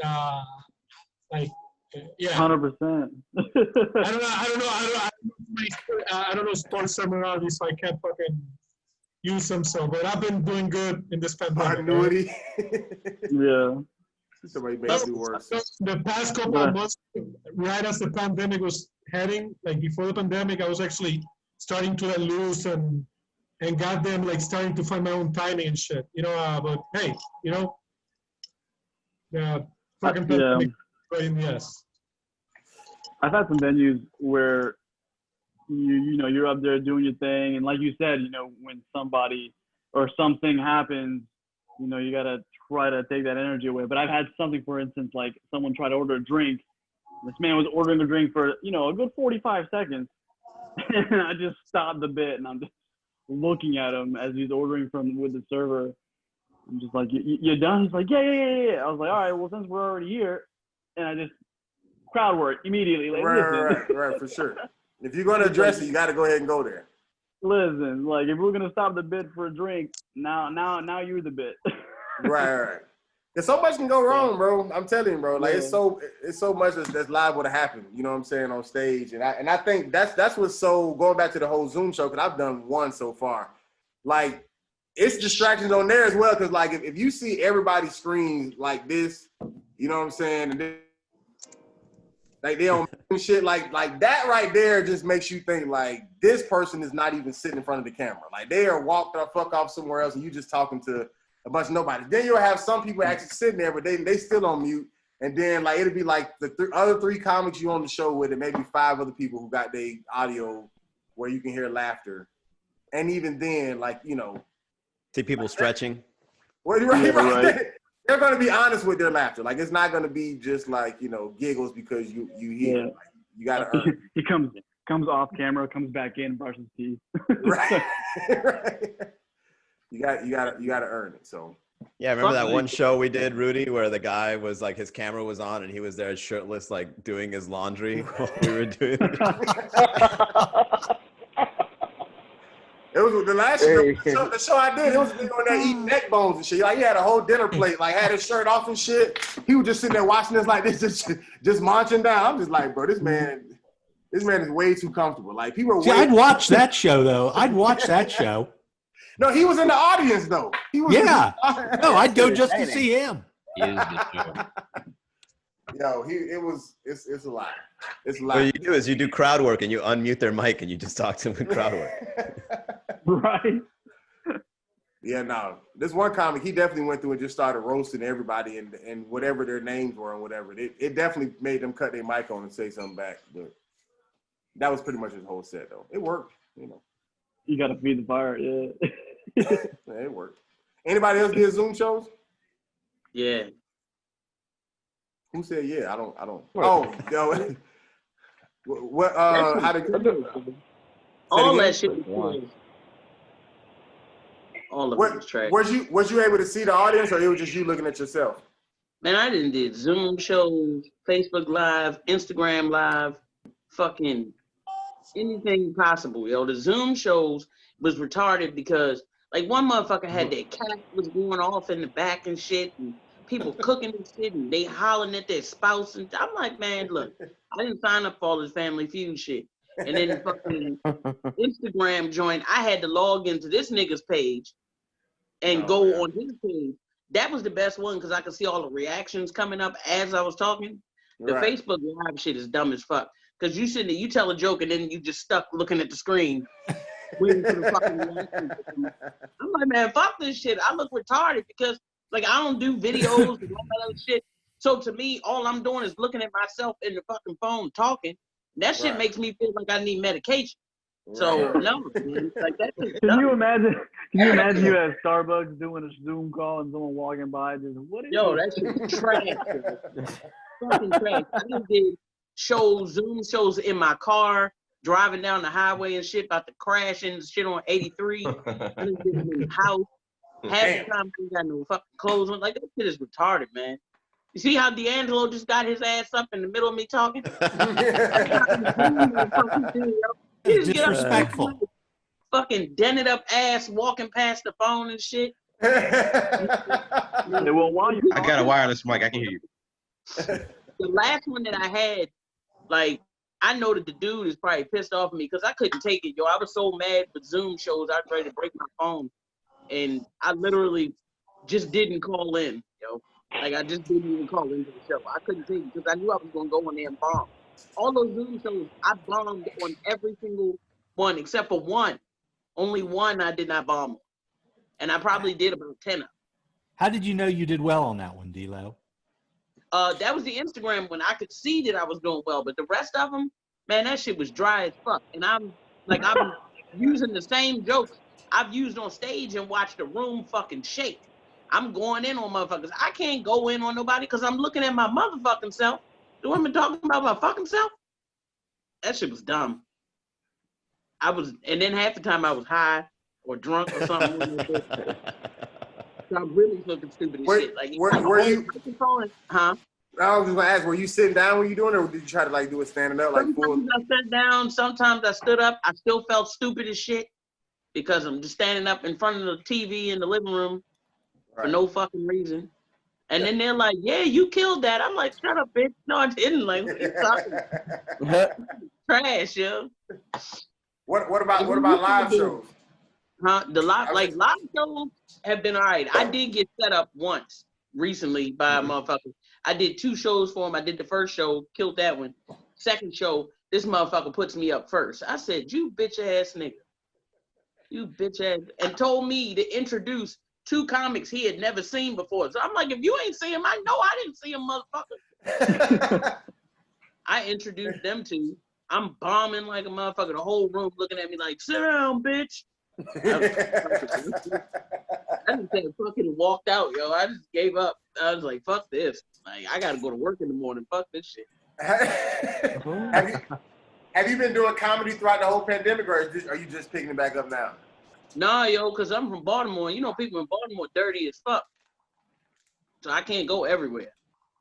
like yeah. 100%. I don't know sports terminology, so I can't fucking use them. So, but I've been doing good in this pandemic. Continuity. Yeah. Somebody makes it worse. The past couple of months, right as the pandemic was heading, like before the pandemic, I was actually starting to let loose and goddamn like starting to find my own timing and shit. But hey, the fucking pandemic. Yes. I've had some venues where you're up there doing your thing, and like you said, when somebody or something happens, you gotta try to take that energy away. But I've had something, for instance, like someone tried to order a drink. This man was ordering a drink for a good 45 seconds, and I just stopped the bit, and I'm just looking at him as he's ordering with the server. I'm just like, you done? He's like, yeah. I was like, all right, well, since we're already here, and I just crowd work immediately. Like, right, for sure. If you're going to address it, you got to go ahead and go there. Listen, like if we're going to stop the bit for a drink, now you're the bit. right. There's so much can go wrong, bro. I'm telling you, bro. Like it's so much that's liable to happen. You know what I'm saying, on stage, and I think that's what's so going back to the whole Zoom show, because I've done one so far. Like it's distractions on there as well, because like if you see everybody's screens like this, you know what I'm saying, and like they don't shit like that right there just makes you think like this person is not even sitting in front of the camera. Like they are walked the fuck off somewhere else, and you just talking to a bunch of nobody. Then you'll have some people actually sitting there, but they still on mute. And then like it'll be like the other three comics you on the show with, and maybe 5 other people who got their audio where you can hear laughter. And even then, like see people stretching. Well, right. They're going to be honest with their laughter. Like it's not going to be just like giggles because you hear. Like, you got to earn. He comes off camera, comes back in, brushes teeth. Right. You got to earn it. So yeah, remember that one show we did, Rudy, where the guy was like his camera was on and he was there shirtless, like doing his laundry while we were doing it. It was the last the show I did. It was a nigga on there eating neck bones and shit. Like he had a whole dinner plate, like had his shirt off and shit. He was just sitting there watching us like this, just munching down. I'm just like, bro, this man is way too comfortable. Like people were. See, I'd watch that show though. I'd watch that show. No, he was in the audience though. He was. Yeah. No, I'd go just to see him. He is the show. Yo, it's a lot. It's a lot. What you do is you do crowd work and you unmute their mic and you just talk to them with crowd work. Right. Yeah, no. This one comic, he definitely went through and just started roasting everybody and whatever their names were and whatever. It definitely made them cut their mic on and say something back. But that was pretty much his whole set, though. It worked, you know. You got to feed the fire, yeah. Yeah, it worked. Anybody else did Zoom shows? Yeah. Who said yeah? I don't. Oh, yo. What? How to? All that shit was cool. All of it was trash. Was you able to see the audience, or it was just you looking at yourself? Man, I did Zoom shows, Facebook Live, Instagram Live, fucking anything possible, yo. The Zoom shows was retarded because, like, one motherfucker had their cat was going off in the back and shit, and people cooking and shit, and they hollering at their spouse, and I'm like, man, look, I didn't sign up for all this Family Feud shit. And then the fucking Instagram joint, I had to log into this nigga's page and go on his page. That was the best one because I could see all the reactions coming up as I was talking. The Facebook Live shit is dumb as fuck. Because you sitting there, you tell a joke and then you just stuck looking at the screen. Waiting for the fucking reactions. I'm like, man, fuck this shit. I look retarded because, like, I don't do videos and all that other shit. So to me, all I'm doing is looking at myself in the fucking phone talking. That shit makes me feel like I need medication. So no, man, like that. Can you imagine? Can you imagine you at Starbucks doing a Zoom call and someone walking by just what is that shit trash. Fucking trash. I just did Zoom shows in my car, driving down the highway and shit, about to crash and shit on 83. I just did it in the house. Half the time I ain't got no fucking clothes on. Like that shit is retarded, man. You see how D'Angelo just got his ass up in the middle of me talking? Disrespectful. Fucking dented up ass walking past the phone and shit. Well, while you I got a wireless mic. I can hear you. The last one that I had, like, I know that the dude is probably pissed off at me because I couldn't take it, yo. I was so mad with Zoom shows, I was ready to break my phone. And I literally just didn't call in, yo. Like, I just didn't even call into the show. I couldn't take it because I knew I was going to go in there and bomb. All those Zoom shows, I bombed on every single one except for one. Only one I did not bomb on. And I probably did about 10 of them. How did you know you did well on that one, D-Lo? That was the Instagram one. I could see that I was doing well, but the rest of them, man, that shit was dry as fuck. And I'm using the same jokes I've used on stage and watched the room fucking shake. I'm going in on motherfuckers. I can't go in on nobody because I'm looking at my motherfucking self. The women talking about my fucking self? That shit was dumb. And then half the time I was high or drunk or something. So I'm really looking stupid as shit. Like, were you? Huh? I was just gonna ask, were you sitting down when you doing it, or did you try to like do it standing up? Like, sometimes I sat down, sometimes I stood up. I still felt stupid as shit because I'm just standing up in front of the TV in the living room for no fucking reason. And then they're like, "Yeah, you killed that." I'm like, "Shut up, bitch! No, I didn't." Like, what are you talking about? Trash, yo. What about live shows? Huh? The live shows have been all right. I did get set up once recently by a motherfucker. I did 2 shows for him. I did the first show, killed that one. Second show, this motherfucker puts me up first. I said, "You bitch ass nigga. You bitch ass," and told me to introduce 2 comics he had never seen before. So I'm like, if you ain't seen him, I know I didn't see him, motherfucker. I introduced them to. I'm bombing like a motherfucker. The whole room looking at me like, "Sit down, bitch." I just said fucking and walked out, yo. I just gave up. I was like, fuck this. Like, I gotta go to work in the morning. Fuck this shit. Have you been doing comedy throughout the whole pandemic, or are you just picking it back up now? Nah, yo, because I'm from Baltimore. You know, people in Baltimore dirty as fuck. So I can't go everywhere.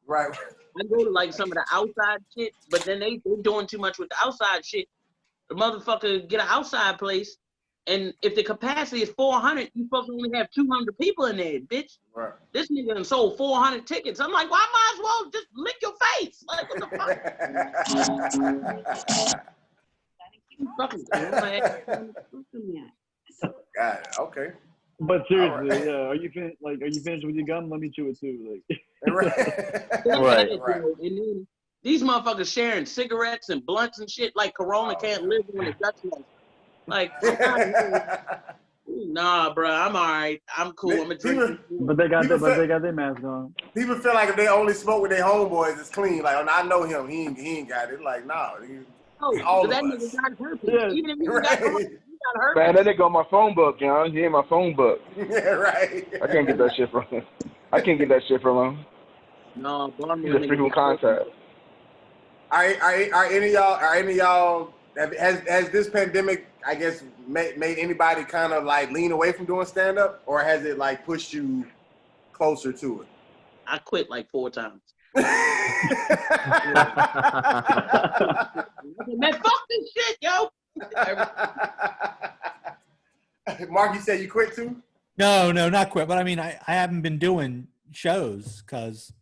Right. I go to like some of the outside shit, but then they doing too much with the outside shit. The motherfucker get an outside place And if the capacity is 400, you're supposed to only have 200 people in there, bitch. Right. This nigga done sold 400 tickets. I'm like, well, I might as well just lick your face. Like, what the fuck? Fucking Got it. Okay. But seriously, right. yeah. Are you finished with your gum? Let me chew it too. Like. Right. And then these motherfuckers sharing cigarettes and blunts and shit like Corona can't live on the Dutch life. Like, nah, bro, I'm all right. I'm cool. I'm a drinker. But they got their mask on. People feel like if they only smoke with their homeboys, it's clean. Like, I know him. He ain't got it. Like, no. All that of nigga us. got herpes. Yeah. Even if he got herpes, he got herpes. Man, that nigga on my phone book, you know. He in my phone book. Yeah, right. I can't get that shit from him. I can't get that shit from him. No, He's a frequent contact. Are any of y'all has this pandemic, I guess, made anybody kind of like lean away from doing stand up, or has it like pushed you closer to it? I quit like 4 times. Man, fuck this shit, yo. Mark, you said you quit too? No, not quit. But I mean, I haven't been doing shows because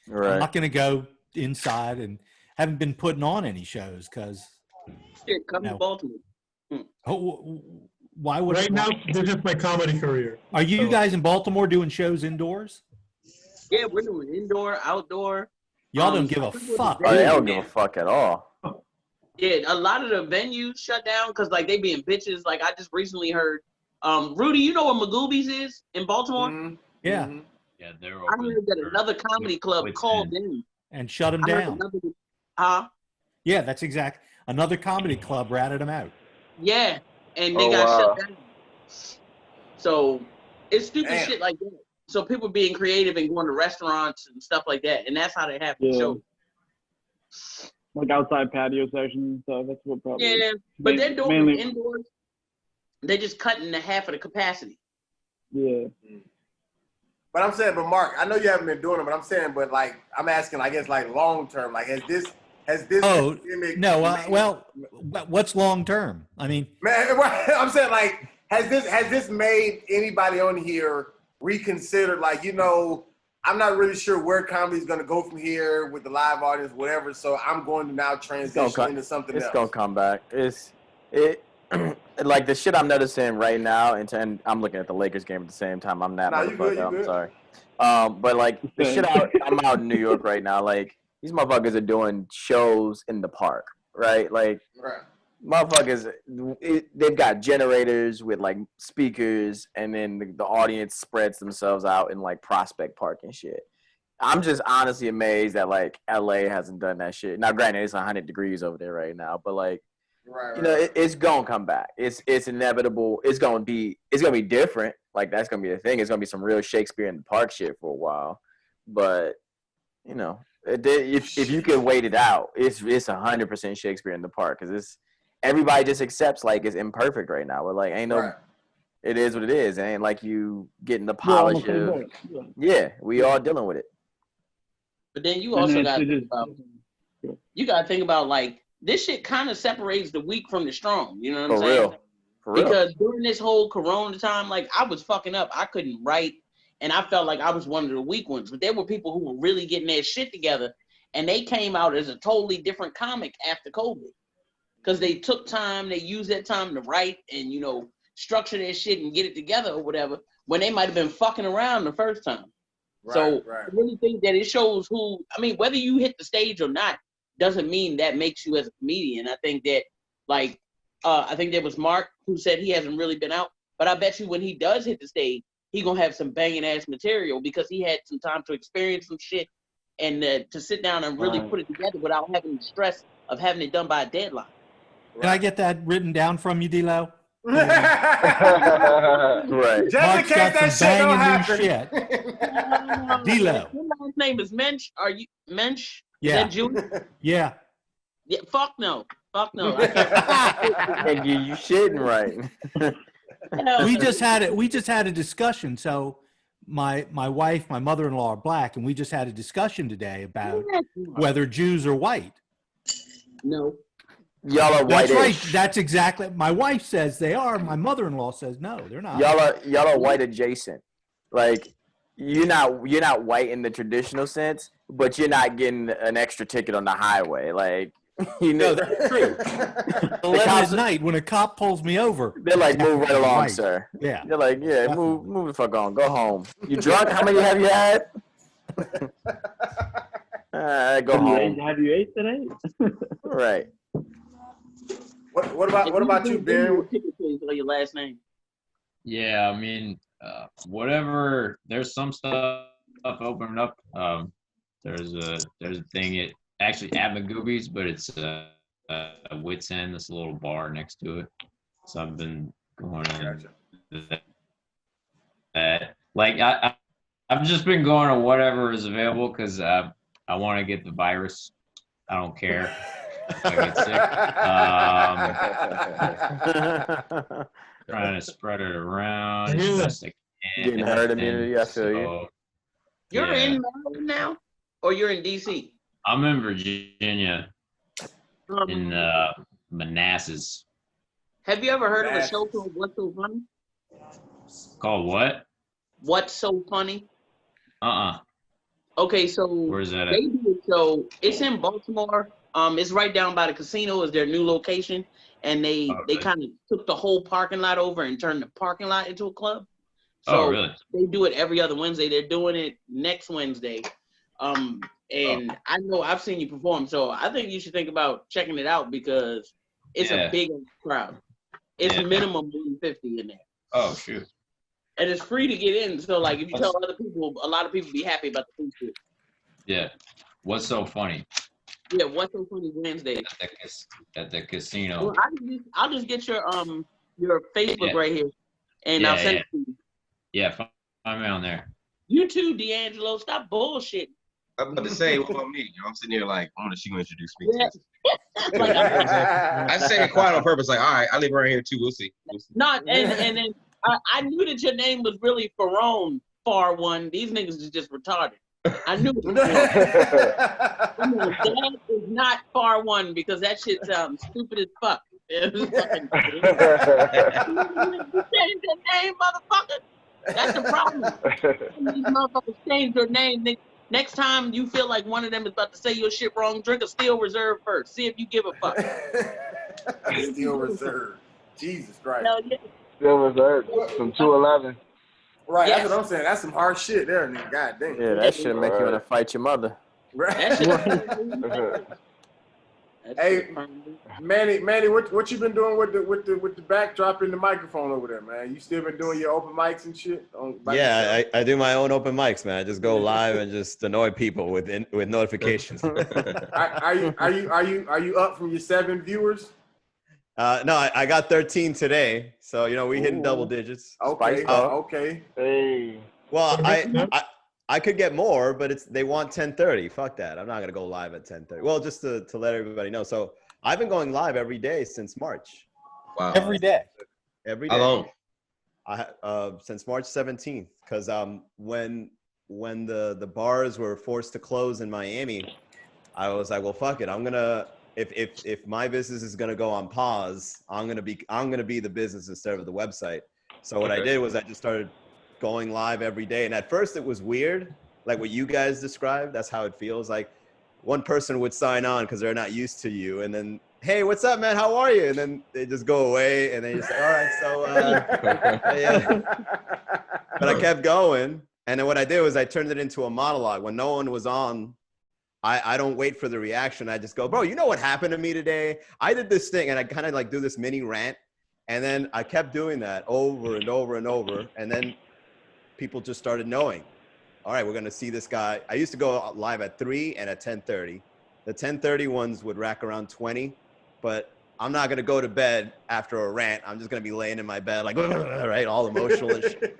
I'm not going to go inside, and haven't been putting on any shows because. Shit, come to Baltimore. Why would right now? This is my comedy career. Are you guys in Baltimore doing shows indoors? Yeah, we're doing indoor, outdoor. Y'all don't give a fuck. Oh, they don't give a fuck at all. Yeah, a lot of the venues shut down because like they being bitches. Like I just recently heard, Rudy, you know what Magoobies is in Baltimore? Mm-hmm. Yeah. Mm-hmm. Yeah, they're. I heard that another comedy club called them and shut them down. Yeah, that's exact. Another comedy club ratted them out. Yeah, and they got shut down. So it's stupid shit like that. So people being creative and going to restaurants and stuff like that, and that's how they have the show. Like outside patio sessions and stuff. That's what probably. Yeah, but they're doing it indoors. They're just cutting the half of the capacity. Yeah. But I'm saying, Mark, I know you haven't been doing it, but I'm saying, like, I'm asking, I guess, like long term, like, has this? Oh no! Well, what's long term? I mean, man, I'm saying, like, has this made anybody on here reconsider? Like, I'm not really sure where comedy's going to go from here with the live audience, whatever. So I'm going to now transition into something else. It's gonna come back. Like the shit I'm noticing right now, and I'm looking at the Lakers game at the same time. I'm that motherfucker. I'm sorry. But like the shit I'm out in New York right now. Like these motherfuckers are doing shows in the park, right? Like motherfuckers, they've got generators with like speakers, and then the audience spreads themselves out in like Prospect Park and shit. I'm just honestly amazed that like LA hasn't done that shit. Now, granted, it's 100 degrees over there right now, but like, it's gonna come back. It's inevitable. It's gonna be different. Like that's gonna be the thing. It's gonna be some real Shakespeare in the Park shit for a while, but if you can wait it out, it's 100% Shakespeare in the Park because everybody just accepts like it's imperfect right now. We're like, ain't no, it is what it is. It ain't like you getting the polish of. Yeah, we all dealing with it. But then you also got to think about like this shit kind of separates the weak from the strong. You know what I'm saying? For real. Because during this whole Corona time, like I was fucking up. I couldn't write, and I felt like I was one of the weak ones. But there were people who were really getting their shit together, and they came out as a totally different comic after COVID. Because they took time, they used that time to write and, structure their shit and get it together or whatever, when they might have been fucking around the first time. I really think that it shows whether you hit the stage or not, doesn't mean that makes you as a comedian. I think that, I think there was Mark who said he hasn't really been out, but I bet you when he does hit the stage, he gonna have some banging ass material because he had some time to experience some shit and to sit down and really put it together without having the stress of having it done by a deadline. Can I get that written down from you, D-Lo? Right. Just in case that shit don't happen. D-Lo. Your last name is Mensch. Are you Mensch? Yeah. Is that Jewish? Yeah. Yeah. Fuck no. I can't give you shitting right. We just had a discussion. So my wife, my mother-in-law are black, and we just had a discussion today about whether Jews are white. No. Y'all are That's white-ish. right. That's exactly. My wife says they are. My mother-in-law says no, they're not. Y'all are white adjacent. Like you're not white in the traditional sense, but you're not getting an extra ticket on the highway. Like No, that's true. 11 at night when a cop pulls me over, they're like, move right along, right. sir. Yeah. They're like, yeah, Definitely. move the fuck on, go home. You drunk? How many have you had? Go home. Have you ate today? Right. What about you, Ben? Your last name. Yeah, I mean, whatever. There's some stuff opening up. There's a thing actually at Magoobies, but it's a Wits End. This little bar next to it. So I've been going to that. Like I've just been going to whatever is available because I want to get the virus. I don't care if I get sick. Trying to spread it around as best I can. Getting herd immunity, I feel you. You're in Maryland now, or you're in DC? I'm in Virginia, in Manassas. Have you ever heard of a show called What's So Funny? Called what? What's So Funny? Okay, so where's that at? They do a show. It's in Baltimore. It's right down by the casino. Is their new location, and they kind of took the whole parking lot over and turned the parking lot into a club. So really? They do it every other Wednesday. They're doing it next Wednesday. And I know I've seen you perform, so I think you should think about checking it out because it's a big crowd. It's minimum 150 in there. Oh shoot! And it's free to get in. So like, if you tell other people, a lot of people be happy about the free shit. Yeah. What's so funny? Yeah, What's So Funny Wednesday at the casino. Well, I'll just get your Facebook right here, and I'll send it to you. Yeah, find me on there. You too, D'Angelo. Stop bullshit. I'm about to say, what about me? I'm sitting here like, I wonder if she gonna introduce me. Yeah. Like, I say it quiet on purpose. Like, all right, I live around here too. We'll see. Not and then I knew that your name was really Farone Far One. These niggas is just retarded. I knew it. That is not Far One because that shit sounds stupid as fuck. You changed your name, motherfucker. That's the problem. These motherfuckers change their name. Next time you feel like one of them is about to say your shit wrong, drink a Steel Reserve first. See if you give a fuck. Steel Reserve. Jesus Christ. Hell yeah. Steel Reserve from 211. Right, that's what I'm saying. That's some hard shit there, nigga. God damn. Yeah, that should make you want to fight your mother. Right. Hey, Manny, what you been doing with the backdrop in the microphone over there, man? You still been doing your open mics and shit? Yeah, I do my own open mics, man. I just go live and just annoy people with notifications. Are you up from your 7 viewers? No, I got 13 today, so we hitting double digits. Okay, okay. Hey. Well, I could get more, but they want 10:30. Fuck that. I'm not gonna go live at 10:30. Well, just to let everybody know. So I've been going live every day since March. Wow. Every day. Every day. How long? Since March 17th, because when the bars were forced to close in Miami, I was like, well, fuck it. I'm gonna if my business is gonna go on pause, I'm gonna be the business instead of the website. So what I did was I just started going live every day. And at first it was weird, like what you guys described. That's how it feels. Like one person would sign on because they're not used to you. And then, hey, what's up, man? How are you? And then they just go away and then you say, all right, so, yeah. But I kept going. And then what I did was I turned it into a monologue. When no one was on, I don't wait for the reaction. I just go, bro, you know what happened to me today? I did this thing. And I kind of like do this mini rant. And then I kept doing that over and over and over. And then people just started knowing, all right, we're going to see this guy. I used to go live at 3 and at 10:30. The 10:30 ones would rack around 20, but I'm not going to go to bed after a rant. I'm just going to be laying in my bed like, right, all emotional and shit.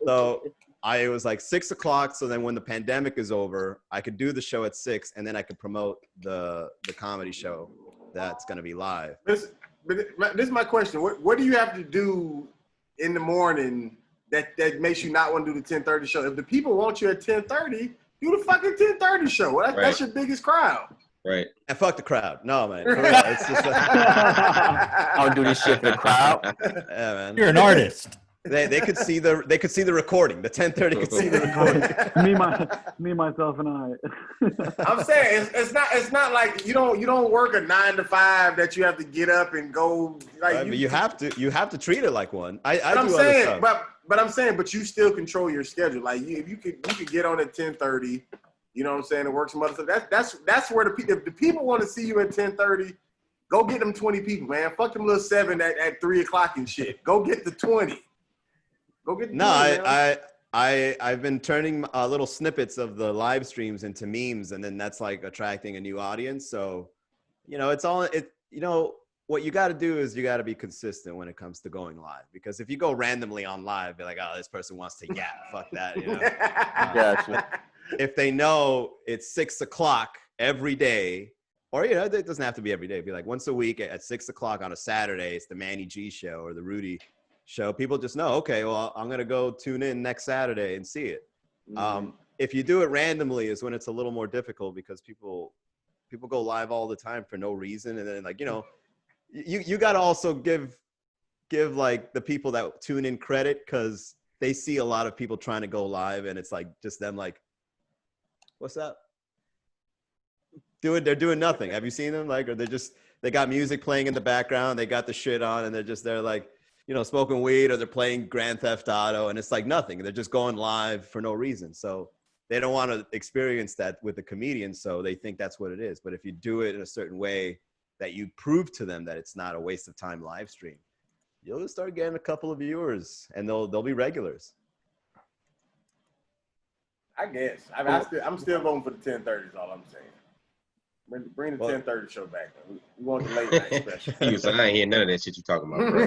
So I was like 6 o'clock. So then when the pandemic is over, I could do the show at 6 and then I could promote the comedy show that's going to be live. This is my question. What do you have to do in the morning that makes you not want to do the 10:30 show? If the people want you at 10:30, do the fucking 10:30 show. That's your biggest crowd. Right. And fuck the crowd. No, man. For real. It's just I don't do this shit for the crowd. Yeah, man. You're an artist. They could see the recording. The 10:30 could see the recording. me, myself, and I. I'm saying it's not like you don't work a 9 to 5 that you have to get up and go. Like you have to treat it like one. I'm saying, but you still control your schedule. Like you could get on at 10:30. You know what I'm saying? And work some other stuff. That's where the people want to see you at 10:30. Go get them 20 people, man. Fuck them little 7 at 3 o'clock and shit. Go get the 20. Go get the 20, I've been turning little snippets of the live streams into memes, and then that's like attracting a new audience. So, what you got to do is you got to be consistent when it comes to going live, because if you go randomly on live, be like, oh, this person wants to yap, fuck that. Gotcha. If they know it's 6 o'clock every day, or it doesn't have to be every day. Be like once a week at 6 o'clock on a Saturday, it's the Manny G show or the Rudy show. People just know, okay, well, I'm gonna go tune in next Saturday and see it. If you do it randomly, is when it's a little more difficult, because people go live all the time for no reason, and then you got to also give like the people that tune in credit, because they see a lot of people trying to go live, and it's like just them like, what's up? They're doing nothing. Have you seen them? Or they got music playing in the background, they got the shit on, and they're like, smoking weed, or they're playing Grand Theft Auto, and it's like nothing. They're just going live for no reason. So they don't want to experience that with the comedian, so they think that's what it is. But if you do it in a certain way that you prove to them that it's not a waste of time live stream, you'll start getting a couple of viewers, and they'll be regulars. I guess. I'm still voting for the 10:30. Is all I'm saying. Bring the 10:30 show back. We want the late night special. You was like, I ain't hearing none of that shit you talking about, bro.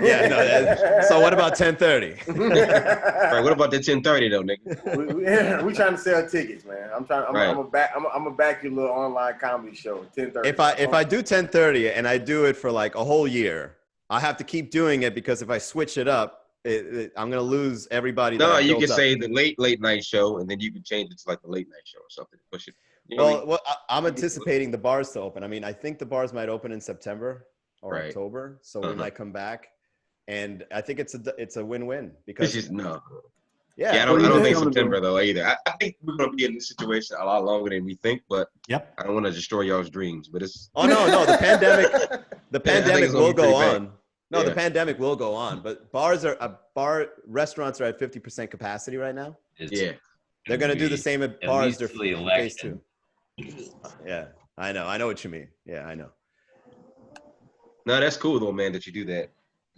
So what about 10:30? Right, what about the 10:30 though, nigga? We trying to sell tickets, man. I'm gonna back your little online comedy show at 10:30. If I do 10:30 and I do it for like a whole year, I have to keep doing it, because if I switch it up, I'm gonna lose everybody. No, you can say the late night show, and then you can change it to like the late night show or something. Push it. Well, I'm anticipating the bars to open. I mean, I think the bars might open in September or October, so we might come back, and I think it's a win-win, because I don't think September though either. I think we're gonna be in this situation a lot longer than we think, but I don't want to destroy y'all's dreams. But it's no, the pandemic will go on. No, the pandemic will go on, but restaurants are at 50% capacity right now. They're gonna do the same at bars. They're phase 2. Yeah, I know what you mean. Yeah, I know. No, that's cool though, man, that you do that.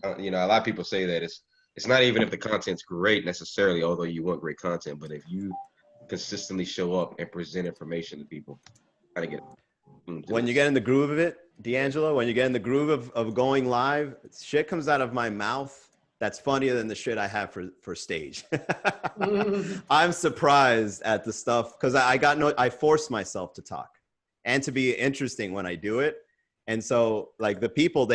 A lot of people say that it's not even if the content's great necessarily, although you want great content, but if you consistently show up and present information to people, how to get it. When you get in the groove of it, D'Angelo, when you get in the groove of going live, shit comes out of my mouth that's funnier than the shit I have for stage. I'm surprised at the stuff, because I force myself to talk and to be interesting when I do it. And so like the people,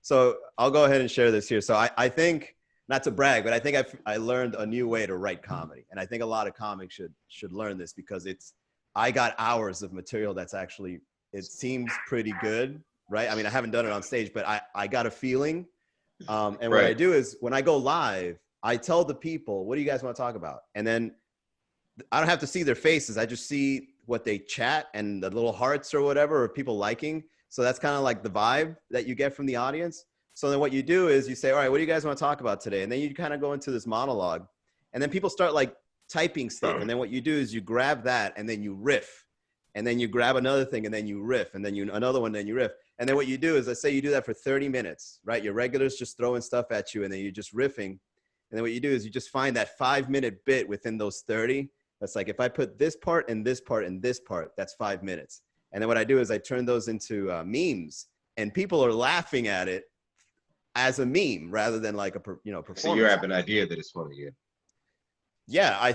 so I'll go ahead and share this here. So I think, not to brag, but I think I learned a new way to write comedy. And I think a lot of comics should learn this, because I got hours of material that's actually, it seems pretty good, right? I mean, I haven't done it on stage, but I got a feeling. And what I do is when I go live, I tell the people, what do you guys want to talk about? And then I don't have to see their faces. I just see what they chat and the little hearts or whatever, or people liking. So that's kind of like the vibe that you get from the audience. So then what you do is you say, all right, what do you guys want to talk about today? And then you kind of go into this monologue, and then people start like typing stuff. And then what you do is you grab that, and then you riff, and then you grab another thing, and then you riff, and then another one, then you riff. And then what you do is, let's say you do that for 30 minutes, right? Your regulars just throwing stuff at you, and then you're just riffing. And then what you do is you just find that 5-minute bit within those 30. That's like, if I put this part and this part and this part, that's 5 minutes. And then what I do is I turn those into memes, and people are laughing at it as a meme rather than like a performance. So you have an idea that it's funny, yeah. Yeah, I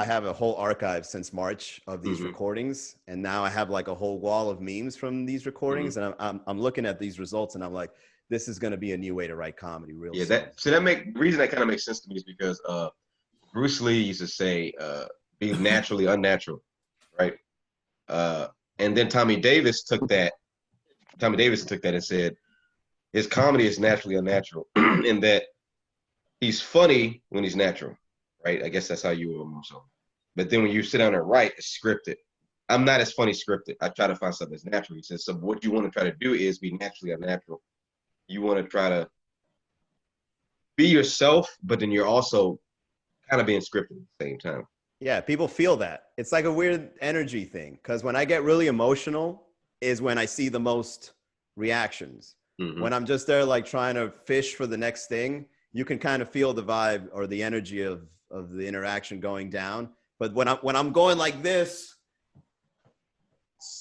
have a whole archive since March of these recordings, and now I have like a whole wall of memes from these recordings, and I'm looking at these results, and I'm like, this is going to be a new way to write comedy, really. Yeah, the reason that kind of makes sense to me is because Bruce Lee used to say, "Be naturally unnatural," right? And then Tommy Davis took that and said his comedy is naturally unnatural in that he's funny when he's natural, right? I guess that's how you were so. But then when you sit down and write, it's scripted. I'm not as funny scripted. I try to find something that's natural. He says, so what you want to try to do is be naturally unnatural. You want to try to be yourself, but then you're also kind of being scripted at the same time. Yeah, people feel that. It's like a weird energy thing. Because when I get really emotional is when I see the most reactions. Mm-hmm. When I'm just there like trying to fish for the next thing, you can kind of feel the vibe or the energy of the interaction going down. But when I'm going like this,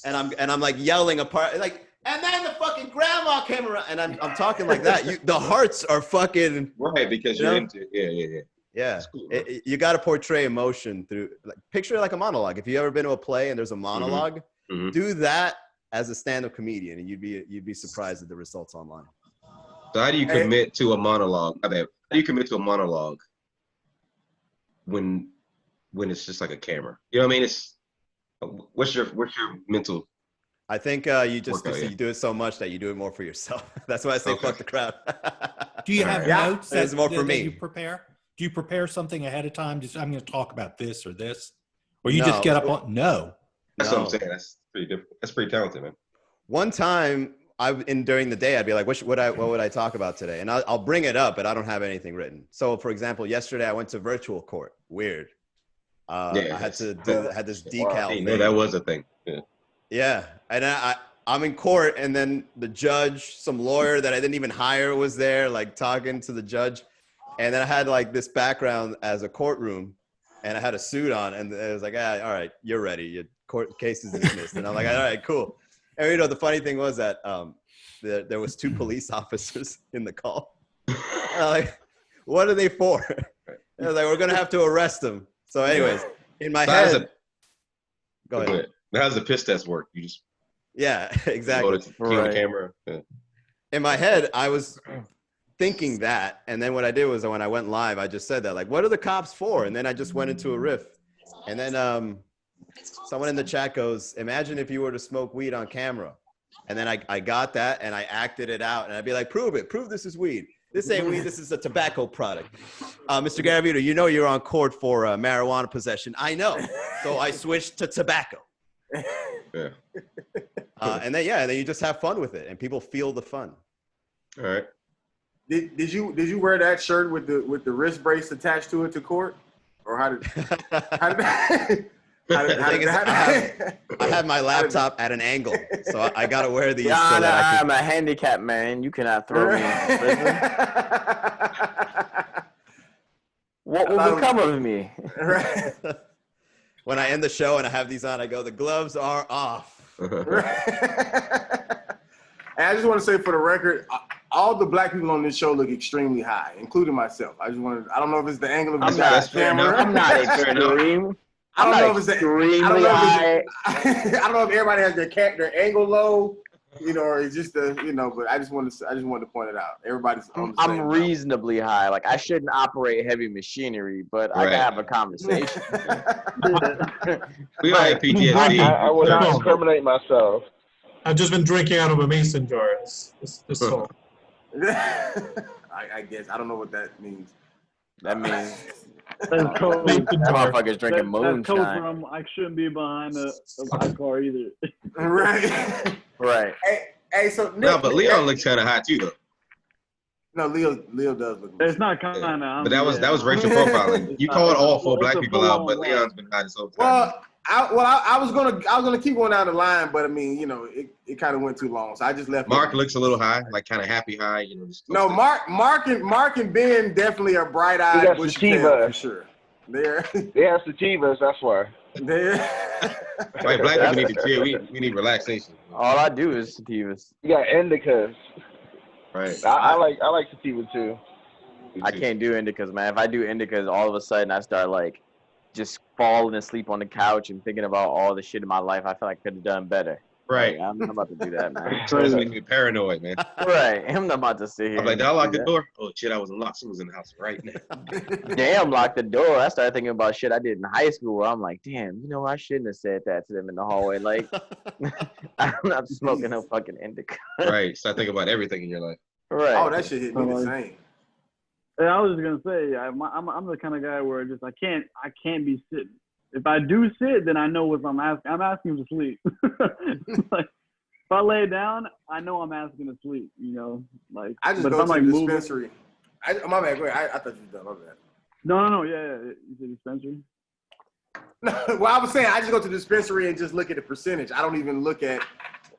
and I'm like yelling apart, like, and then the fucking grandma came around, and I'm talking like that. The hearts are fucking right because you're into it. Yeah. Cool, you got to portray emotion through, like, picture it like a monologue. If you ever been to a play and there's a monologue, do that as a stand-up comedian, and you'd be surprised at the results online. So how do you commit to a monologue? How do you commit to a monologue when it's just like a camera? You know what I mean? It's what's your mental? I think you do it so much that you do it more for yourself. That's why I say fuck the crowd. Do you have notes that more for me? You prepare? Do you prepare something ahead of time? Just I'm going to talk about this or this, or you just get up on no. That's what I'm saying. That's pretty different. That's pretty talented, man. One time during the day, I'd be like, what would I talk about today? And I'll bring it up, but I don't have anything written. So, for example, yesterday I went to virtual court. Weird. I had this decal. Thing. That was a thing. Yeah, and I'm in court, and then the judge, some lawyer that I didn't even hire, was there, like talking to the judge, and then I had like this background as a courtroom, and I had a suit on, and it was like, all right, you're ready. Your court case is dismissed, and I'm like, all right, cool. And the funny thing was that there was 2 police officers in the call. Like, what are they for? I was like, we're gonna have to arrest them. So, anyways, in my head, go ahead. How does the piss test work? You just exactly. On the camera. Yeah. In my head, I was thinking that, and then what I did was when I went live, I just said that, like, what are the cops for? And then I just went into a riff, and then someone in the chat goes, "Imagine if you were to smoke weed on camera," and then I got that and I acted it out, and I'd be like, "Prove it! Prove this is weed. This ain't weed. This is a tobacco product." Mr. Garavito, you're on court for marijuana possession. I know, so I switched to tobacco. Yeah. And then you just have fun with it, and people feel the fun. All right. Did you wear that shirt with the wrist brace attached to it to court, or how did I have my laptop at an angle, so I gotta wear these. I'm a handicapped man. You cannot throw me in prison. What will become of me? Right. When I end the show and I have these on, I go, the gloves are off. And I just want to say, for the record, all the black people on this show look extremely high, including myself. I don't know if it's the angle of the camera. I'm not extreme. I don't know if it's extremely high. I don't know if everybody has their angle low, or it's just but I just wanted to point it out. Everybody's on the same I'm reasonably high. Like, I shouldn't operate heavy machinery, but I can have a conversation. We all have PTSD. I will not incriminate myself. I've just been drinking out of a mason jar. This all. I guess I don't know what that means. That means That's cold. that motherfucker's drinking That's cold moonshine. from I shouldn't be behind a car either. Right. Right. Hey, so Nick, No, but Leon looks kind of hot too, though. No, Leo does look. It's not kind of. But that was racial profiling. You called all 4 black people out, but Leon's been hot this whole time. I was gonna keep going down the line, but I mean, it kind of went too long, so I just left. Mark looks a little high, like kind of happy high, No, Mark and Ben definitely are bright-eyed bushy-tailed for sure. They have sativas, that's why. Right, black people need to chill. We need relaxation. All I do is sativas. You got indicas. Right. I like sativa too. I can't do indicas, man. If I do indicas, all of a sudden I start like just falling asleep on the couch and thinking about all the shit in my life I feel like I could have done better. Right. I'm not about to do that, man. It's making me paranoid, man. Right. I'm not about to sit here. I'm like, did I lock the door? Oh shit, I was unlocked. Someone's in the house right now. Damn, lock the door. I started thinking about shit I did in high school where I'm like, damn, you know, I shouldn't have said that to them in the hallway. Like, I'm not smoking no fucking indica. Right. Start thinking about everything in your life. Right. Oh, that shit hit me the same. And I was just gonna say, I'm the kind of guy where just I can't be sitting. If I do sit, then I know what I'm asking. I'm asking to sleep. Like, if I lay down, I know I'm asking to sleep. You know, like. I just go to the dispensary. My bad. Go ahead. I thought you were done. My bad. No. Yeah. You said dispensary. No, well, I was saying I just go to the dispensary and just look at the percentage. I don't even look at,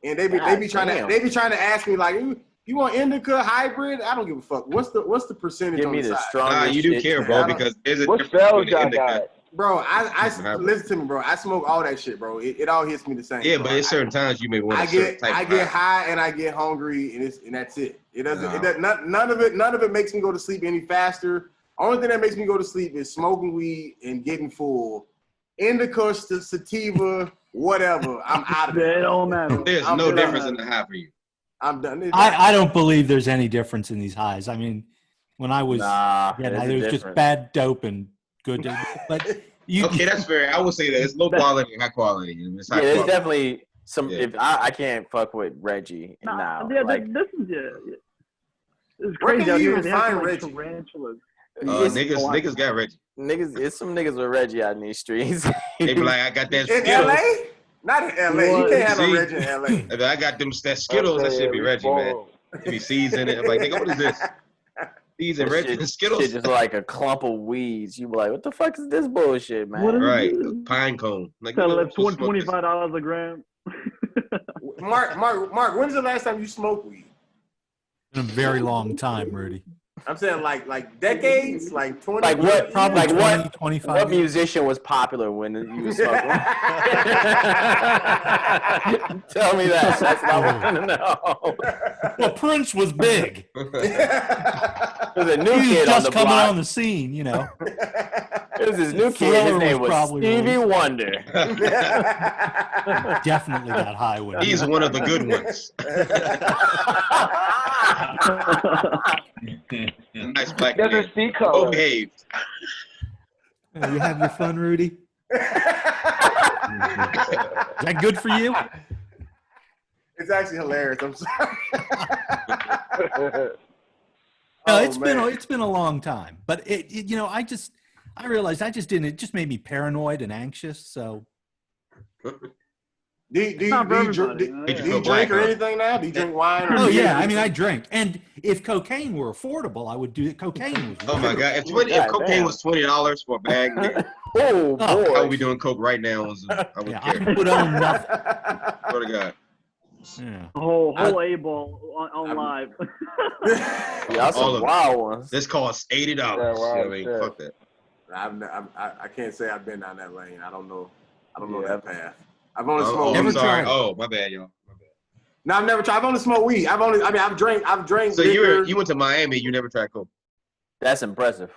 and they be trying to ask me like, you want indica hybrid? I don't give a fuck. What's the percentage? Give on me the the side? strongest. You do care, bro, because there's a What difference spells between y'all indica. got? Bro, I listen to me, bro. I smoke all that shit, bro. It all hits me the same. Yeah, bro. but at certain times you may want I a certain type. I get high and I get hungry, and that's it. It doesn't. None of it makes me go to sleep any faster. Only thing that makes me go to sleep is smoking weed and getting full. Indica, sativa, whatever. I'm out of it. It don't matter. There's no difference in the high for you. I'm done. I don't believe there's any difference in these highs. I mean, when I was, it was just bad dope and good. But okay, that's fair. I would say that it's low quality and high quality. It's high quality. There's definitely some. Yeah. If I can't fuck with Reggie now. Yeah, like, this is it's where crazy. can you even find like Reggie? Tarantulas. Niggas got Reggie. It's some niggas with Reggie out in these streets. They be like, I got that in Skittles. LA? Not in LA. You can't have no Reggie in LA. I got that Skittles. That should be Reggie, man. It be seeds in it. I'm like, nigga, what is this? Seeds and Reggie and Skittles. Shit just like a clump of weeds. You be like, what the fuck is this bullshit, man? Right, pine cone. Like, $25 a gram. Mark, when's the last time you smoked weed? In a very long time, Rudy. I'm saying like decades, like 20. Like what? Probably like 20, 25. What musician was popular when you was smoking? Tell me that. That's what I want to know. Well, Prince was big. There's a new He kid was just on the coming block. on the scene, you know. There's this new kid. His name was Stevie Wonder. Definitely got high when he's one of the good ones. Nice black man. Well behaved. You have your fun, Rudy? Is that good for you? It's actually hilarious. I'm sorry. No, it's been a long time, but you know, I realized I just didn't. It just made me paranoid and anxious. So, do you drink or anything now? Do you drink wine? Oh yeah, I mean I drink, and if cocaine were affordable, I would do it. Cocaine was. Oh my god! If cocaine was $20 for a bag, oh boy, how are we doing coke right now? I would care. I would own nothing. Swear to God. Yeah. Whole A-ball on live. Yeah, that's some wild ones. This costs $80. I mean, fuck that. I can't say I've been down that lane. I don't know that path. I've only smoked. I'm sorry. Oh, my bad, y'all. My bad. No, I've never tried. I've only smoked weed. I've drank. So you went to Miami. You never tried coke. That's impressive.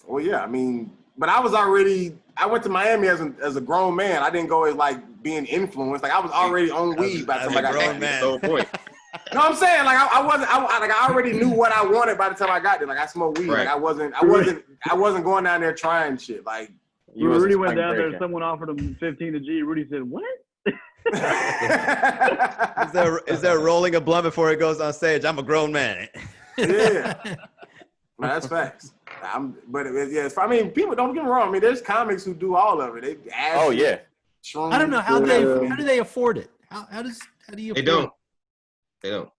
Well, yeah. I mean, but I went to Miami as a grown man. I didn't go as like being influenced. Like I was already on weed by the time I got there. That's the whole point. No, I'm saying like I already knew what I wanted by the time I got there. Like I smoked weed. Right. Like I wasn't going down there trying shit. Like Rudy went down there. Someone offered him 15 a G. Rudy said, "What?" Is there rolling a blunt before it goes on stage? I'm a grown man. Yeah, no, that's facts. I mean, people don't get me wrong. I mean, there's comics who do all of it. They I don't know how do they afford it? How do you? They don't. They don't.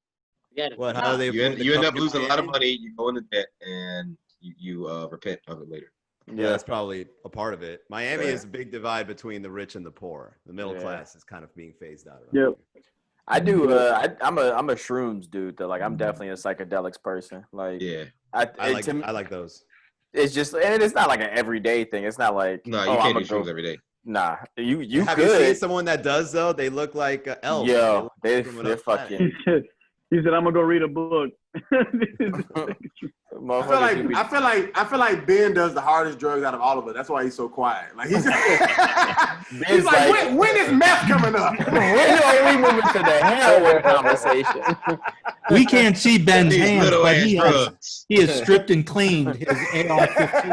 What? How do they? You end up losing a lot of money. You go into debt, and you repent of it later. Yeah, that's probably a part of it. Miami is a big divide between the rich and the poor. The middle class is kind of being phased out. Yep. I do. I'm a shrooms dude. Though. Like I'm definitely a psychedelics person. Like I like those. It's just, and it's not like an everyday thing. It's not like no, you can't do shrooms every day. Nah, you have could. you seen someone that does though? They look like elves. Yo, they're fucking. He said, "I'm gonna go read a book." I feel like Ben does the hardest drugs out of all of us. That's why he's so quiet. Like he's like, when is meth coming up? When are we moving to the heroin conversation? We can't see Ben's hands, but he has stripped and cleaned his AR-15.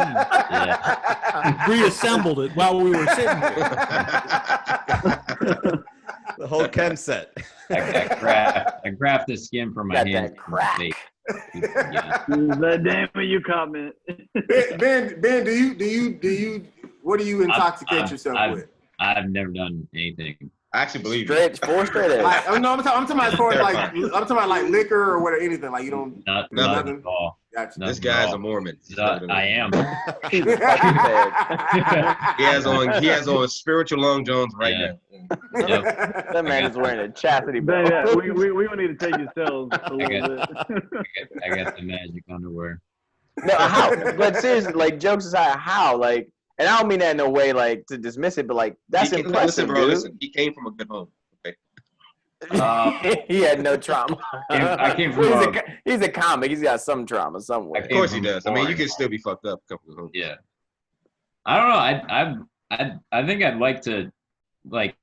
Yeah. Reassembled it while we were sitting here. The whole chem set. I grabbed the skin from my Got hands. that crack. Yeah. Damn it, you comment. Ben, do you what do you intoxicate yourself with? I've never done anything. I actually believe Straight. I'm talking about as far as I'm talking about like liquor or whatever, anything. Like you don't nothing at all. Gotcha. This guy's a Mormon. I am. He has on spiritual long johns right now. Yep. That man is wearing a chastity belt. Yeah, we don't need to take yourselves a little bit. I got the magic underwear. No, how? But seriously, like jokes aside, how? Like, and I don't mean that in a way like to dismiss it, but like that's impressive, listen, bro. dude. Listen, he came from a good home. Okay. He had no trauma. I came from. He's a comic. He's got some trauma somewhere. Of course he does. I mean, you can still be fucked up. Yeah. I don't know. I think I'd like to like.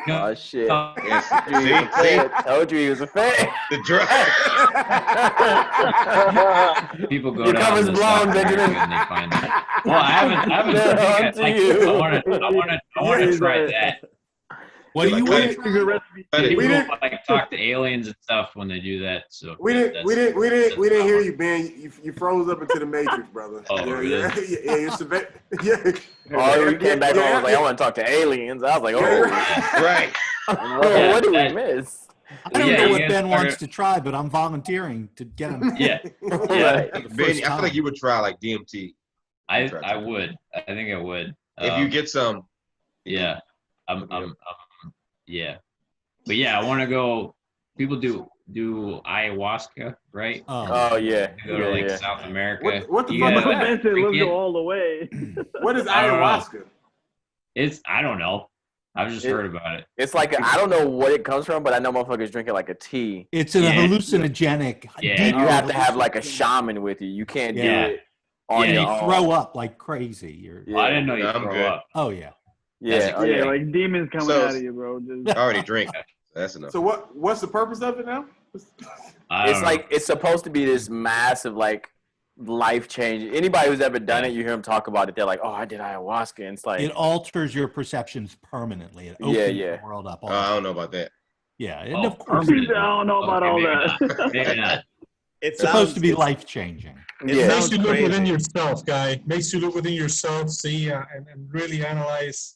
Oh shit! See? Told you he was a fan. The drug. People go Your down cover's to the blown, stock market Benjamin. and they find it. Well, I haven't. I want to try that. What do you want? People like talk to aliens and stuff when they do that. So we didn't hear you, Ben. You froze up into the matrix, brother. Oh, really? Yeah. Oh, we came back home. I was like, I want to talk to aliens. I was like, oh, right. What did we miss? I don't know what Ben wants to try, but I'm volunteering to get him. Yeah. Ben, I feel like you would try like DMT. I would. I think I would. If you get some. Yeah. Yeah. But yeah, I want to go. People do ayahuasca, right? Oh yeah. Go to like South America. What the fuck? Ben said, let's go all the way. What is ayahuasca? I don't know. I've just heard about it. It's like I don't know what it comes from, but I know motherfuckers drink it like a tea. It's a hallucinogenic. Yeah. And you have to have like a shaman with you. You can't do it on your own. You throw up like crazy. Well, I didn't know you throw up. Oh yeah. Yeah, like demons coming out of you, bro. I already drink. That's enough. So what's the purpose of it now? It's like it's supposed to be this massive like life change. Anybody who's ever done it, you hear them talk about it. They're like, "Oh, I did ayahuasca." And it's like it alters your perceptions permanently. It opens the world up. I don't know about that. Yeah, and of course. I don't know about all that. Maybe not. It's supposed to be life changing. It makes you look within yourself, guy. Makes you look within yourself, see, and really analyze.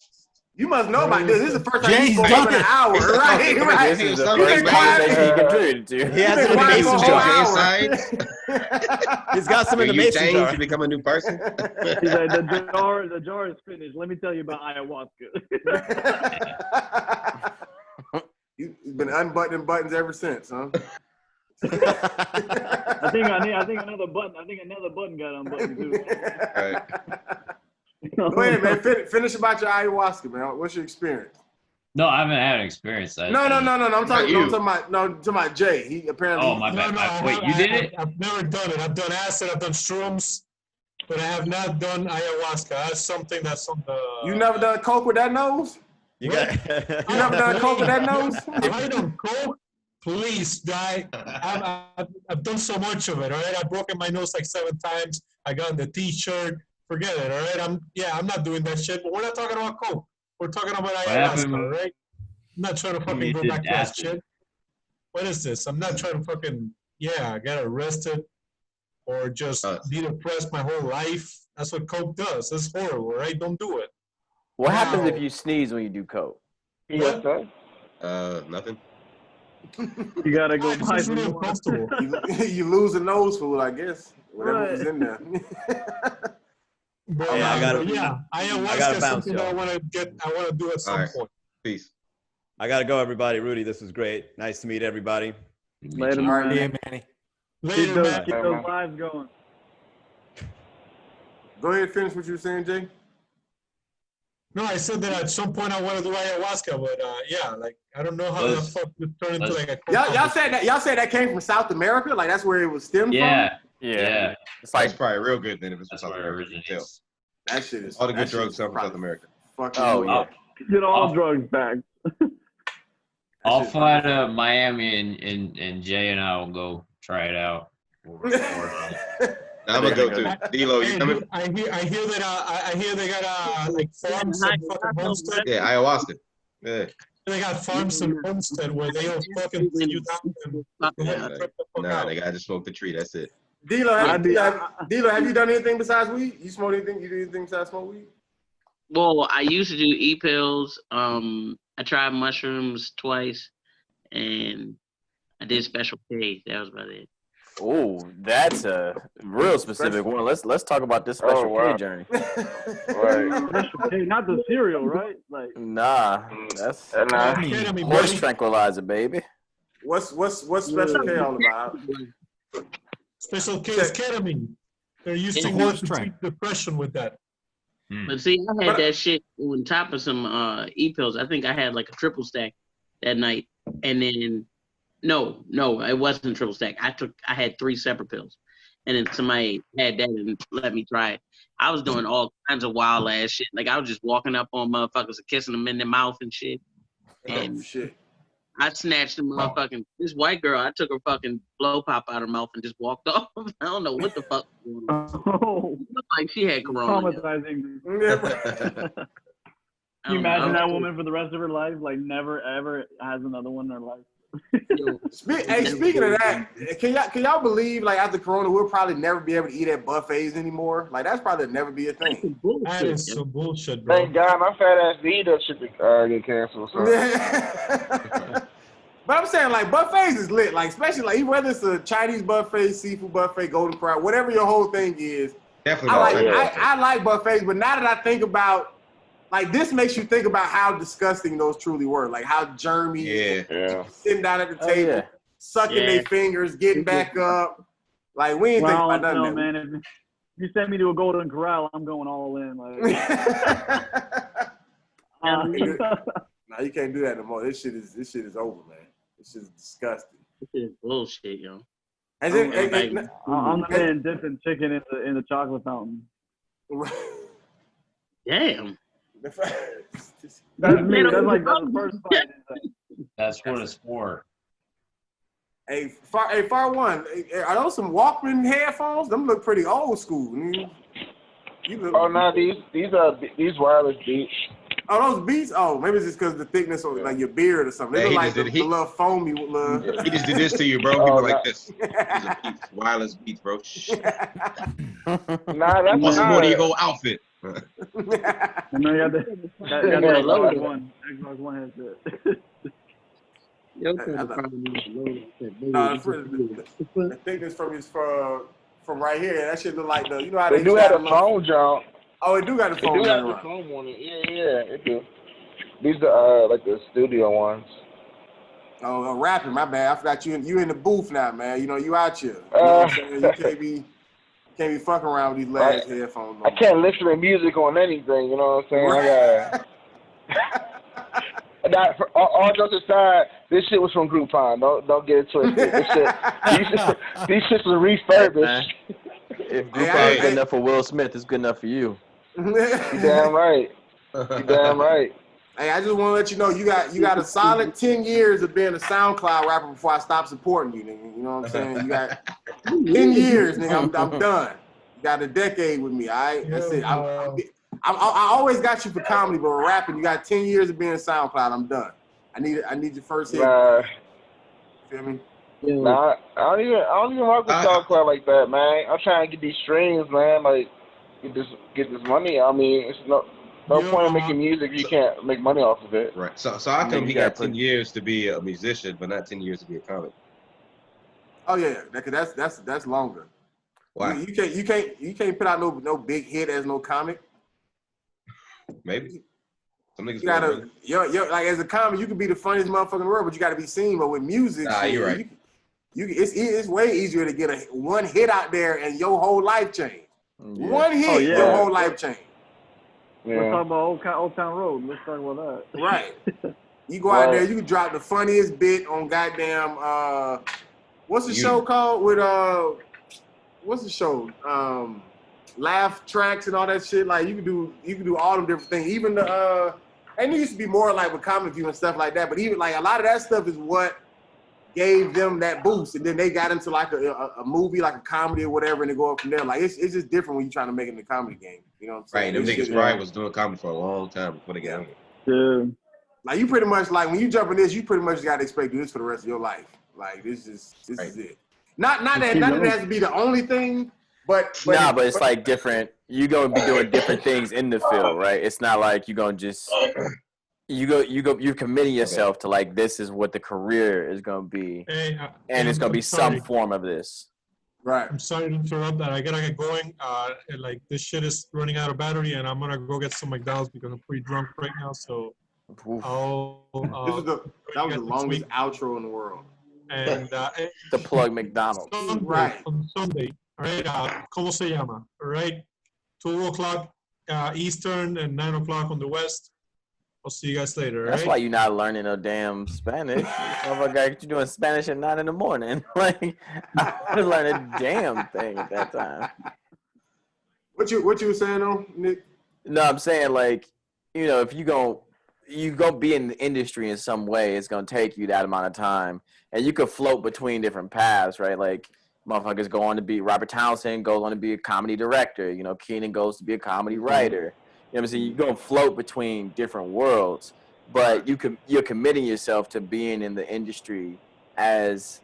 You must know about this. This is the first time Jay's you spoke in an hour, right? This is the first conversation he contributed to. He has some in the mason jar. He's got some in the mason jar. To become a new person. He's like, the jar is finished. Let me tell you about ayahuasca. You've been unbuttoning buttons ever since, huh? I think another button got unbuttoned too. Right. Go ahead, man. Finish about your ayahuasca, man. What's your experience? No, I haven't had an experience. No. I'm talking about Jay. He apparently. Oh, my bad. Wait, you did it? I've never done it. I've done acid. I've done shrooms, but I have not done ayahuasca. That's something that's on the. You never done coke with that nose? You never done coke with that nose? Have I done coke? Please, guy. I've done so much of it. All right, I've broken my nose like 7 times. I got on the T-shirt. Forget it. All right, I'm not doing that shit. But we're not talking about coke. We're talking about ayahuasca. All right. I'm not trying to fucking go back to that shit. What is this? I'm not trying to fucking get arrested or just be depressed my whole life. That's what coke does. That's horrible. Right? Don't do it. What happens if you sneeze when you do coke? Yes, sir. Nothing. You gotta go buy It's really uncomfortable. You lose a nose full, I guess. Whatever was in there. But, I gotta ayahuasca is bounce, something that I want to do at some point. Peace. I gotta go, everybody. Rudy, this was great. Nice to meet everybody. Later, All right, man. Manny. Keep those lives going. Go ahead, finish what you were saying, Jay. No, I said that at some point I want to do ayahuasca, but yeah, like I don't know how the fuck it turned into like a. Y'all said that came from South America, like that's where it was stemmed from. Yeah. It's like, that's probably real good then if it's from That's South where it America. originates. That shit is All the good drugs come from South America. Fucking yeah. Get all drugs back. I'll fly to Miami and Jay and I will go try it out. I'm gonna go too. D-Lo, you coming? I hear they got like farms and fucking homestead. Yeah, ayahuasca. Yeah. They got farms and homestead where they all fucking sit you down. Nah, they gotta just smoke the tree. That's it. D-Lo, have you done anything besides weed? You smoke anything? You do anything besides smoke weed? Well, I used to do e-pills. I tried mushrooms twice, and I did Special K. That was about it. Oh, that's a real specific one. Let's talk about this Special K journey. Right. Special K, not the cereal, right? Like nah, that's horse tranquilizer, baby. What's Special K all about? Special K is ketamine. They're using to treat depression with that. But see, I had that shit on top of some e-pills. I think I had like a triple stack that night, and then no, it wasn't triple stack. I had 3 separate pills, and then somebody had that and let me try it. I was doing all kinds of wild ass shit. Like I was just walking up on motherfuckers and kissing them in their mouth and shit. And shit. I snatched the motherfucking this white girl. I took her fucking blow pop out of her mouth and just walked off. I don't know what the fuck was going on. Oh, it looked like she had corona. Traumatizing. Can you imagine that woman for the rest of her life? Like never ever has another one in her life. Speaking of that, can y'all believe like after Corona we'll probably never be able to eat at buffets anymore? Like that's probably never be a thing. That is some bullshit, bro. Thank God my fat ass Vita should get canceled. So. But I'm saying like buffets is lit, like especially like whether it's a Chinese buffet, seafood buffet, golden corral, whatever your whole thing is. Definitely. I like buffets, but now that I think about like this makes you think about how disgusting those truly were. Like how germy, sitting down at the table, sucking their fingers, getting back up. Like we ain't think about nothing. No, man. If you send me to a Golden Corral, I'm going all in. Like, no, you can't do that no more. This shit is over, man. This shit is disgusting. This is bullshit, yo. I'm the man dipping chicken in the chocolate fountain. Damn. That's me. That's like the first fight. That's what it's for. Hey, far one. Are those some Walkman headphones? Them look pretty old school. No, these wireless Beats. Oh, those Beats? Oh, maybe it's just because of the thickness of like your beard or something. They look like the little foamy. He just did this to you, bro. People like this. These are Beats, wireless Beats, bro. That's what's more to your whole outfit. And then you got the Xbox One. Xbox One has that. The thickness from right here. That shit look like the. You know how they do have a phone jump. Oh, it do got the phone. It do have the phone on it. Yeah, it do. These are like the studio ones. Oh, rapping. My bad. I forgot you in the booth now, man. You know you out here. You know what I'm saying? You can't be fucking around with these last headphones. I can't listen to music on anything. You know what I'm saying? All jokes aside, this shit was from Groupon. Don't get it twisted. These shits was refurbished. If Groupon is good enough for Will Smith, it's good enough for you. You damn right. You damn right. Hey, I just want to let you know you got a solid 10 years of being a SoundCloud rapper before I stop supporting you, nigga. You know what I'm saying? You got 10 years, nigga. I'm done. You got a decade with me, all right? That's it. I always got you for comedy, but with rapping, you got 10 years of being a SoundCloud. I'm done. I need your first hit. Feel me? Nah, I don't even rock with SoundCloud like that, man. I'm trying to get these streams, man. Like get this money. I mean, it's no point in making music if you can't make money off of it. Right. So how come he got 10 years to be a musician, but not 10 years to be a comic? Oh yeah, that's longer. Why? You can't put out no big hit as no comic. Maybe. Some niggas you gotta like as a comic, you can be the funniest motherfucker in the world, but you gotta be seen. But with music, you're right. It's way easier to get one hit out there and your whole life change. Yeah. One hit, your whole life change. Let's talk about Old Town Road. Let's talk about that. Right. You go out there, you can drop the funniest bit on goddamn what's the show called with what's the show? Laugh tracks and all that shit. Like you can do all them different things. Even the and it used to be more like with Comic View and stuff like that. But even like a lot of that stuff is what gave them that boost, and then they got into like a movie, like a comedy or whatever, and they go up from there. Like it's just different when you're trying to make it in the comedy game. You know what I'm saying? Right. Them niggas probably was doing comedy for a long time before they got on it. Yeah. Like you pretty much like when you jump in this, you pretty much got to expect to do this for the rest of your life. Like this is it. Not that it has to be the only thing, but it's like different. You're gonna be doing different things in the field, right? It's not like you're gonna just you're committing yourself to like this is what the career is gonna be, and it's gonna be some form of this. Right. I'm sorry to interrupt that. I gotta get going. Like this shit is running out of battery, and I'm gonna go get some McDonald's because I'm pretty drunk right now. So that was the longest outro in the world. And to plug McDonald's. On Sunday. All right. ¿Cómo se llama? All right. 2 o'clock Eastern and 9 o'clock on the West. I'll see you guys later. That's right? why you're not learning no damn Spanish. You're doing Spanish at 9 a.m. Like I didn't learn a damn thing at that time. What you were saying though, Nick? No, I'm saying like, if you go be in the industry in some way, it's gonna take you that amount of time, and you could float between different paths, right? Like motherfuckers go on to be Robert Townsend goes on to be a comedy director. Keenan goes to be a comedy writer. You know what I'm saying? You're going to float between different worlds, but you're committing yourself to being in the industry as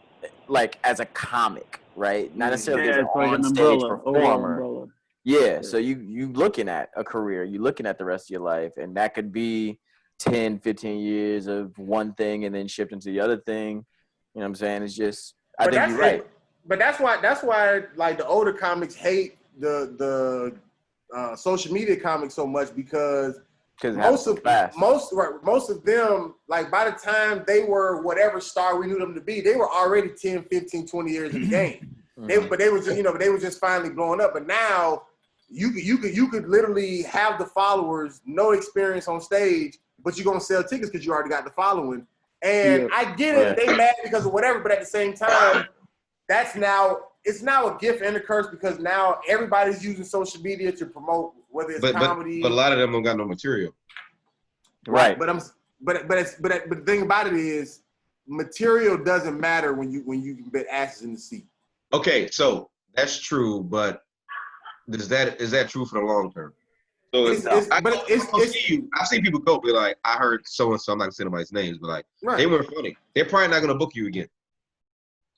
a comic, right? Not necessarily as an on-stage performer. Yeah, so you looking at a career, you looking at the rest of your life, and that could be 10, 15 years of one thing and then shifting to the other thing. You know what I'm saying? It's just, I think you're right. But that's why like the older comics hate the social media comics so much because most of them, like by the time they were whatever star we knew them to be, they were already 10, 15, 20 years in the game. They were just finally blowing up. But now you could literally have the followers, no experience on stage, but you're gonna sell tickets because you already got the following. And I get it, they mad because of whatever, but at the same time, it's now a gift and a curse because now everybody's using social media to promote whether it's comedy. But a lot of them don't got no material. Right. But the thing about it is material doesn't matter when you can bet asses in the seat. Okay, so that's true, but is that true for the long term? So I've seen people go be like, I heard so and so, I'm not gonna say nobody's names, but like they weren't funny. They're probably not gonna book you again.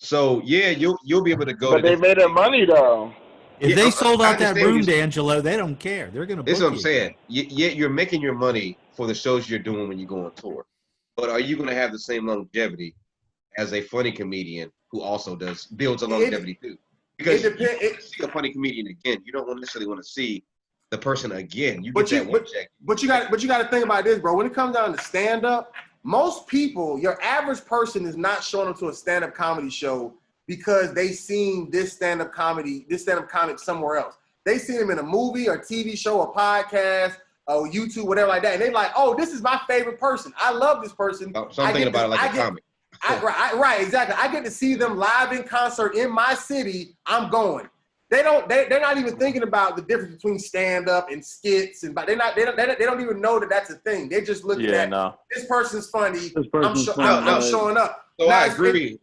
So yeah, you'll be able to go. But they made their money though. If they sold out that room, D'Angelo, they don't care. They're gonna. That's what I'm saying. You're making your money for the shows you're doing when you go on tour, but are you gonna have the same longevity as a funny comedian who also builds a longevity too? Because you see a funny comedian again, you don't necessarily want to see the person again. You get that one check. But you got to think about this, bro. When it comes down to stand up. Most people, your average person is not showing up to a stand-up comedy show because they seen this stand-up comic somewhere else. They seen him in a movie or TV show, a podcast, or YouTube, whatever like that. And they like, oh, this is my favorite person. I love this person. So I'm thinking about it like a comic. Right, exactly. I get to see them live in concert in my city. I'm going. They're not even thinking about the difference between stand-up and skits, and they don't even know that that's a thing. They're just looking at this person's funny. I'm showing up. So now, I agree.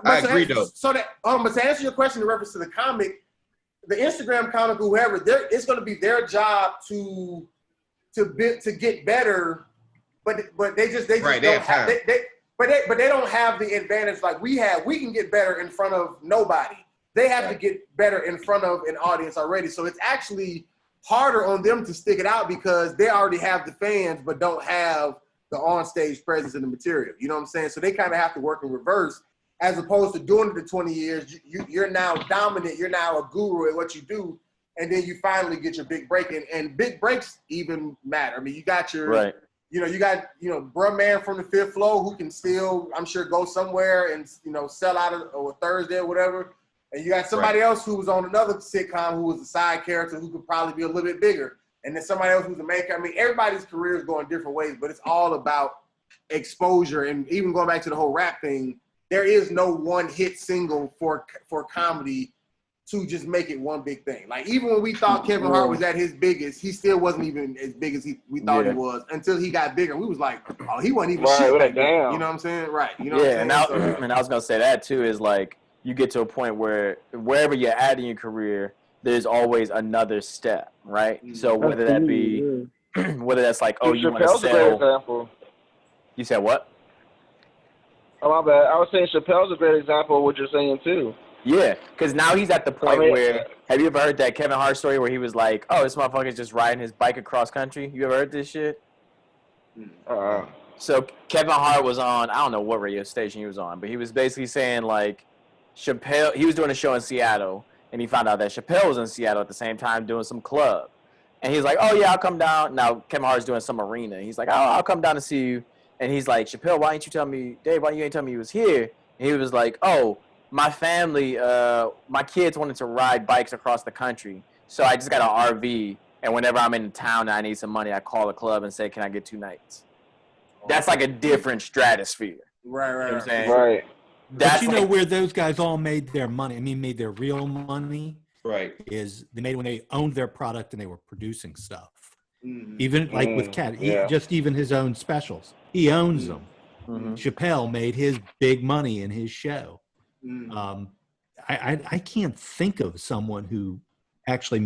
I agree though. So that but to answer your question in reference to the comic, the Instagram comic, whoever, it's going to be their job to get better, but they just don't have but they don't have the advantage like we have. We can get better in front of nobody. They have to get better in front of an audience already. So it's actually harder on them to stick it out because they already have the fans but don't have the on-stage presence in the material. You know what I'm saying? So they kind of have to work in reverse as opposed to doing it for 20 years. You're now dominant. You're now a guru at what you do. And then you finally get your big break. And big breaks even matter. I mean, you got your, bruh man from the fifth floor who can still, I'm sure, go somewhere and, sell out on a Thursday or whatever. And you got somebody else who was on another sitcom who was a side character who could probably be a little bit bigger. and then somebody else who's a main character. I mean, everybody's career is going different ways, but it's all about exposure. And even going back to the whole rap thing, there is no one hit single for comedy to just make it one big thing. Like, even when we thought Kevin Hart was at his biggest, he still wasn't even as big as we thought he was until he got bigger. We was like, oh, he wasn't even shit back then. You know what I'm saying? Right. You know what I'm saying? And I was going to say that too is like, you get to a point where wherever you're at in your career, there's always another step, right? So whether that be, whether that's like, oh, you want to sell. Chappelle's a great example. You said what? Oh, my bad. I was saying Chappelle's a great example of what you're saying too. Yeah, because now he's at the point where, have you ever heard that Kevin Hart story where he was like, oh, this motherfucker's just riding his bike across country? You ever heard this shit? So Kevin Hart was on, I don't know what radio station he was on, but he was basically saying like, Chappelle, he was doing a show in Seattle, and he found out that Chappelle was in Seattle at the same time doing some club. And he's like, oh, yeah, I'll come down. Now, Kevin Hart's doing some arena. He's like, oh, I'll come down to see you. And he's like, Chappelle, why didn't you tell me, Dave, why you ain't tell me you was here? And he was like, oh, my family, my kids wanted to ride bikes across the country. So I just got an RV, and whenever I'm in town and I need some money, I call the club and say, can I get 2 nights? That's like a different stratosphere. Right. You know what I'm saying? Right. But you know where those guys all made their money? I mean, made their real money. Right. Is they made when they owned their product and they were producing stuff. Even like with Cat, just even his own specials, he owns them. Chappelle made his big money in his show. I can't think of someone who actually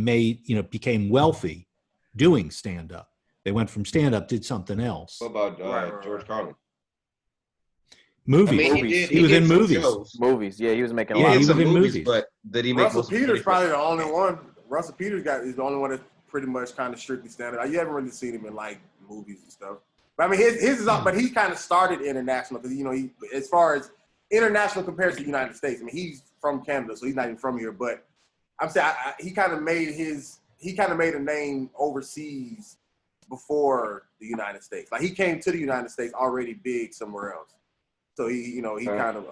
became wealthy doing stand up. They went from stand up, did something else. What about George Carlin? Movies. I mean, he was in movies. Movies. Yeah, he was making a lot. Yeah, He was in movies. But did he make Russell Peters probably the only one. Russell Peters is the only one that's pretty much kind of strictly stand up. You haven't really seen him in like movies and stuff. But I mean, his is up. But he kind of started international because he as far as international compared to the United States. I mean, he's from Canada, so he's not even from here. But I'm saying he kind of made a name overseas before the United States. Like he came to the United States already big somewhere else. So he kind of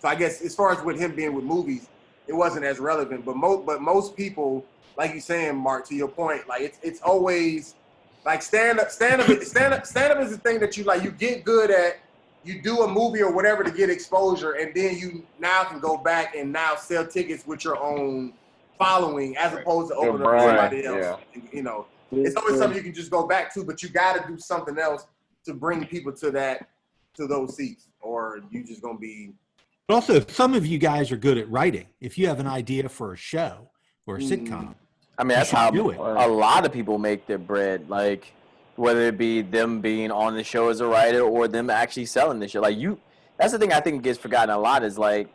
so I guess as far as with him being with movies, it wasn't as relevant. But most people, like you saying, Mark, to your point, like it's always like stand up is the thing that you get good at. You do a movie or whatever to get exposure, and then you now can go back and now sell tickets with your own following as opposed to opening up somebody else. Yeah. It's always something you can just go back to, but you got to do something else to bring people to those seats, or you just gonna be. But also, some of you guys are good at writing. If you have an idea for a show or a sitcom, I mean, that's how a lot of people make their bread. Like, whether it be them being on the show as a writer or them actually selling the show. Like that's the thing I think gets forgotten a lot is like,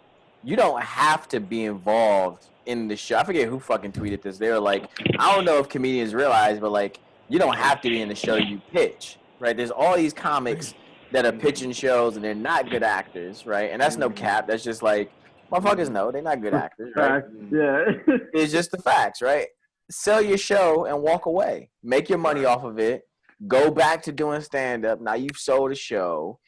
you don't have to be involved in the show. I forget who fucking tweeted this. They were like, I don't know if comedians realize, but like, you don't have to be in the show you pitch, right? There's all these comics that are pitching shows and they're not good actors, right? And that's no cap. That's just like, motherfuckers know they're not good actors, right? Yeah. It's just the facts, right? Sell your show and walk away. Make your money off of it. Go back to doing stand-up. Now you've sold a show.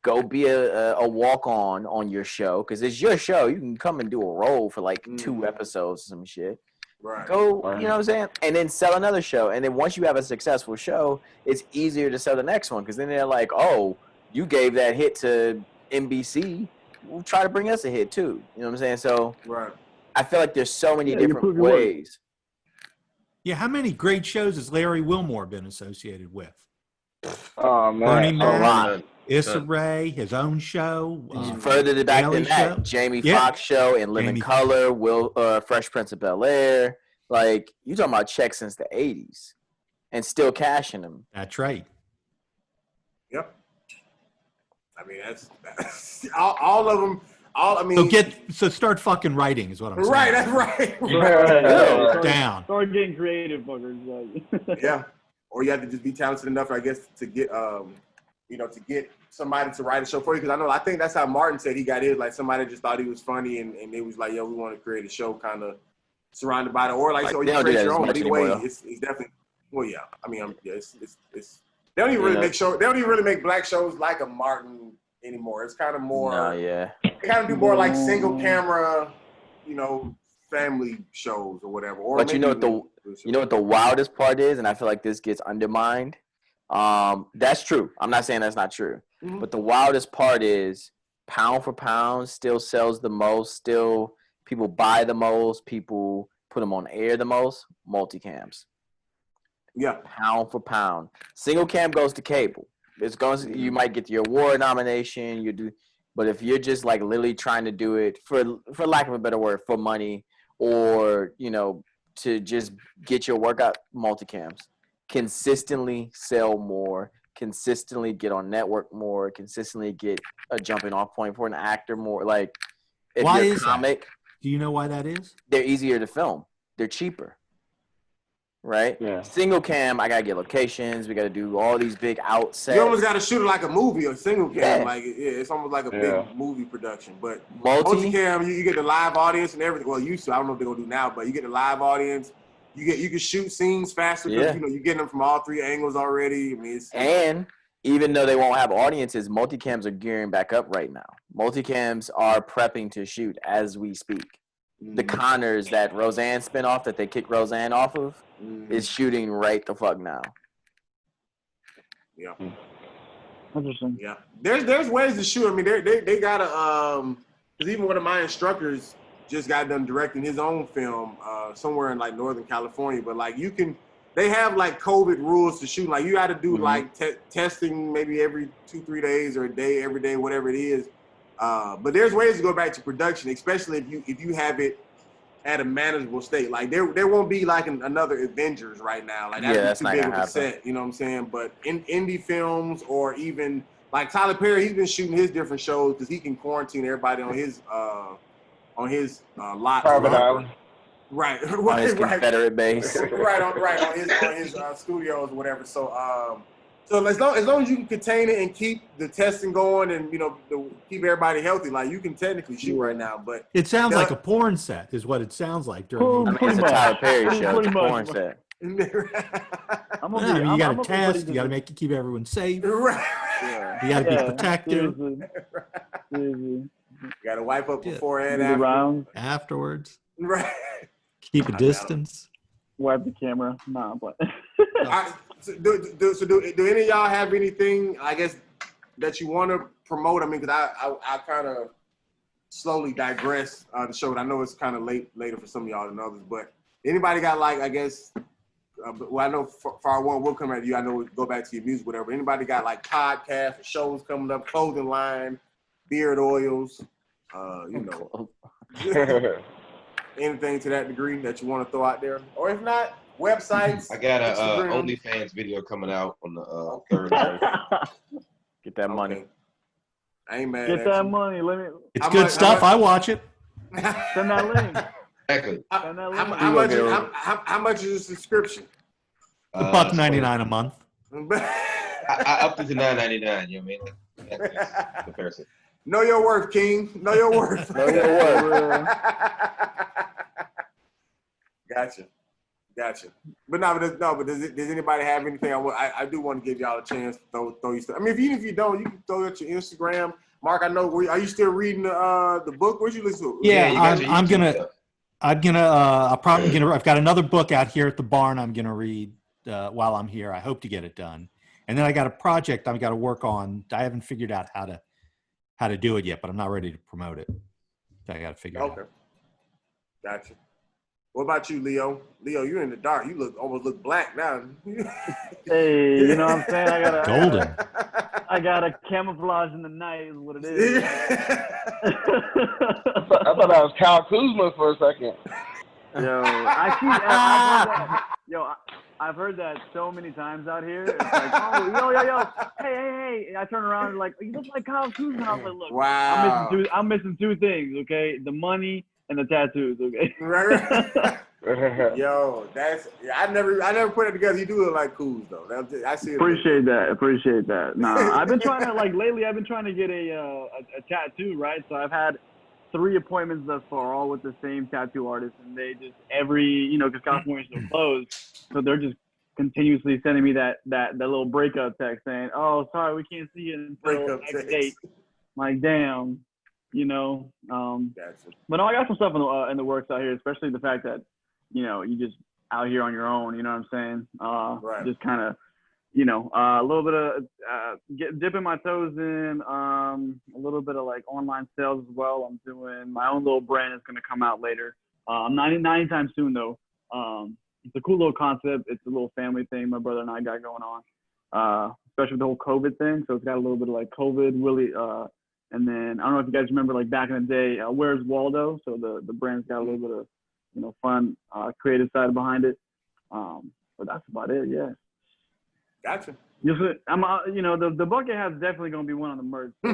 Go be a walk-on on your show because it's your show. You can come and do a role for like 2 episodes or some shit. Right. Go, you know what I'm saying? And then sell another show. And then once you have a successful show, it's easier to sell the next one because then they're like, oh, you gave that hit to NBC. We'll try to bring us a hit too. You know what I'm saying? So I feel like there's so many different ways. Yeah, how many great shows has Larry Wilmore been associated with? Oh, man. Bernie Mac, a lot. Issa Rae, his own show. Further back than that, show. Jamie Foxx show and Living Color, Fresh Prince of Bel-Air. Like, you talking about checks since the 80s and still cashing them. That's right. Yep. I mean, that's all of them. So start fucking writing is what I'm saying. Right, that's right. Down. Start getting creative, fuckers. Yeah. Or you have to just be talented enough, I guess, to get to get somebody to write a show for you. Because I think that's how Martin said he got his. Like somebody just thought he was funny, and it was like, yo, we want to create a show kind of surrounded by it, or like so you create your own. But either way, it's definitely. Well, yeah. I mean, it's they don't even really make show. They don't even really make black shows like a Martin anymore. It's kind of more. They kind of do more like single camera, family shows or whatever. Or but you know what the wildest part is, and I feel like this gets undermined. That's true. I'm not saying that's not true, but the wildest part is pound for pound still sells the most. Still, people buy the most. People put them on air the most. Multicams. Yeah. Pound for pound. Single cam goes to cable. It's going. You might get your award nomination. You do, but if you're just like literally trying to do it for lack of a better word, for money, or to just get your workout, multicams consistently sell more, consistently get on network more, consistently get a jumping off point for an actor more. Like, if why you're is comic, that? Do you know why that is? they're easier to film. They're cheaper. Right? Yeah. Single cam, I gotta get locations. We gotta do all these big outsets. You almost gotta shoot it like a movie or single cam. Yeah. Like it's almost like a big movie production. But multicam, you get the live audience and everything. Well, used to. I don't know if they're gonna do now, but you get the live audience. You can shoot scenes faster because you're getting them from all three angles already. I mean, and even though they won't have audiences, multicams are gearing back up right now. Multicams are prepping to shoot as we speak. The Connors, that Roseanne spinoff that they kicked Roseanne off of, is shooting right the fuck now. Yeah. Interesting. Yeah. There's ways to shoot. I mean, they gotta because even one of my instructors just got done directing his own film somewhere in like Northern California. But like they have like COVID rules to shoot. Like you got to do like testing maybe every 2-3 days or a day, every day, whatever it is. But there's ways to go back to production, especially if you have it at a manageable state. Like there won't be like another Avengers right now. Like that's too big of a set. You know what I'm saying? But in indie films or even like Tyler Perry, he's been shooting his different shows because he can quarantine everybody on his lot. Private island. Right. On his Confederate base. right on his studios or whatever. So as long as you can contain it and keep the testing going and keep everybody healthy, like you can technically shoot right now. But it sounds like a porn set, is what it sounds like. I mean, it's a Tyler Perry show. It's a porn set. You got to test. You got to keep everyone safe. Right. You got to be protective. You got to wipe up before and afterwards. Right. Keep a distance. Wipe the camera. Nah, but. Do any of y'all have anything, I guess, that you want to promote? I mean, because I kind of slowly digress the show. And I know it's kind of later for some of y'all than others, but anybody got like, I guess, well, I know Far One will come at you. I know we'll go back to your music, whatever. Anybody got like podcasts, shows coming up, clothing line, beard oils, anything to that degree that you want to throw out there? Or if not, websites. I got a OnlyFans video coming out on the 3rd. Get that money. I ain't mad. Get that money. It's good stuff. I watch it. Send that link. Exactly. How much is a subscription? $1.99 a month. I upped it to $9.99. You know what I mean? That's comparison. Know your worth, King. Know your worth. Know your worth. Gotcha. But does anybody have anything? I do want to give y'all a chance to throw you stuff. I mean, even if you don't, you can throw it to your Instagram. Mark, I know. Are you still reading the book? Where'd you listen to it? Yeah, I've got another book out here at the barn I'm gonna read while I'm here. I hope to get it done. And then I got a project I've got to work on. I haven't figured out how to do it yet, but I'm not ready to promote it. I got to figure it out. Okay. Gotcha. What about you, Leo? Leo, you're in the dark. You almost look black now. Hey, you know what I'm saying? Golden. I got a camouflage in the night is what it is. I thought that was Kyle Kuzma for a second. I've heard that so many times out here. It's like, oh, yo, hey. And I turn around and like, you look like Kyle Kuzma. I was like, look, wow. I'm missing two things, okay? The money and the tattoos, okay? Right. Yo, I never put it together. You do look like Kuz though. I see it. Appreciate that. Nah, I've been trying to lately. I've been trying to get a tattoo, right? So I've had 3 appointments thus far, all with the same tattoo artist, and they just because California's so closed, so they're just continuously sending me that little breakup text saying, "Oh, sorry, we can't see you until next date." I'm like, damn. you know. Gotcha. But no, I got some stuff in the works out here, especially the fact that, you know, you just out here on your own, you know what I'm saying? Right. Just kind of, you know, a little bit of dipping my toes in, a little bit of like online sales as well. I'm doing my own little brand is going to come out later. Not anytime soon though. It's a cool little concept. It's a little family thing my brother and I got going on, especially with the whole COVID thing. So it's got a little bit of like COVID really, and then I don't know if you guys remember like back in the day, Where's Waldo? So the brand's got a little bit of, you know, fun, creative side behind it. But that's about it. Yeah. Gotcha. I'm, you know, the bucket hat is definitely gonna be one on the merch. So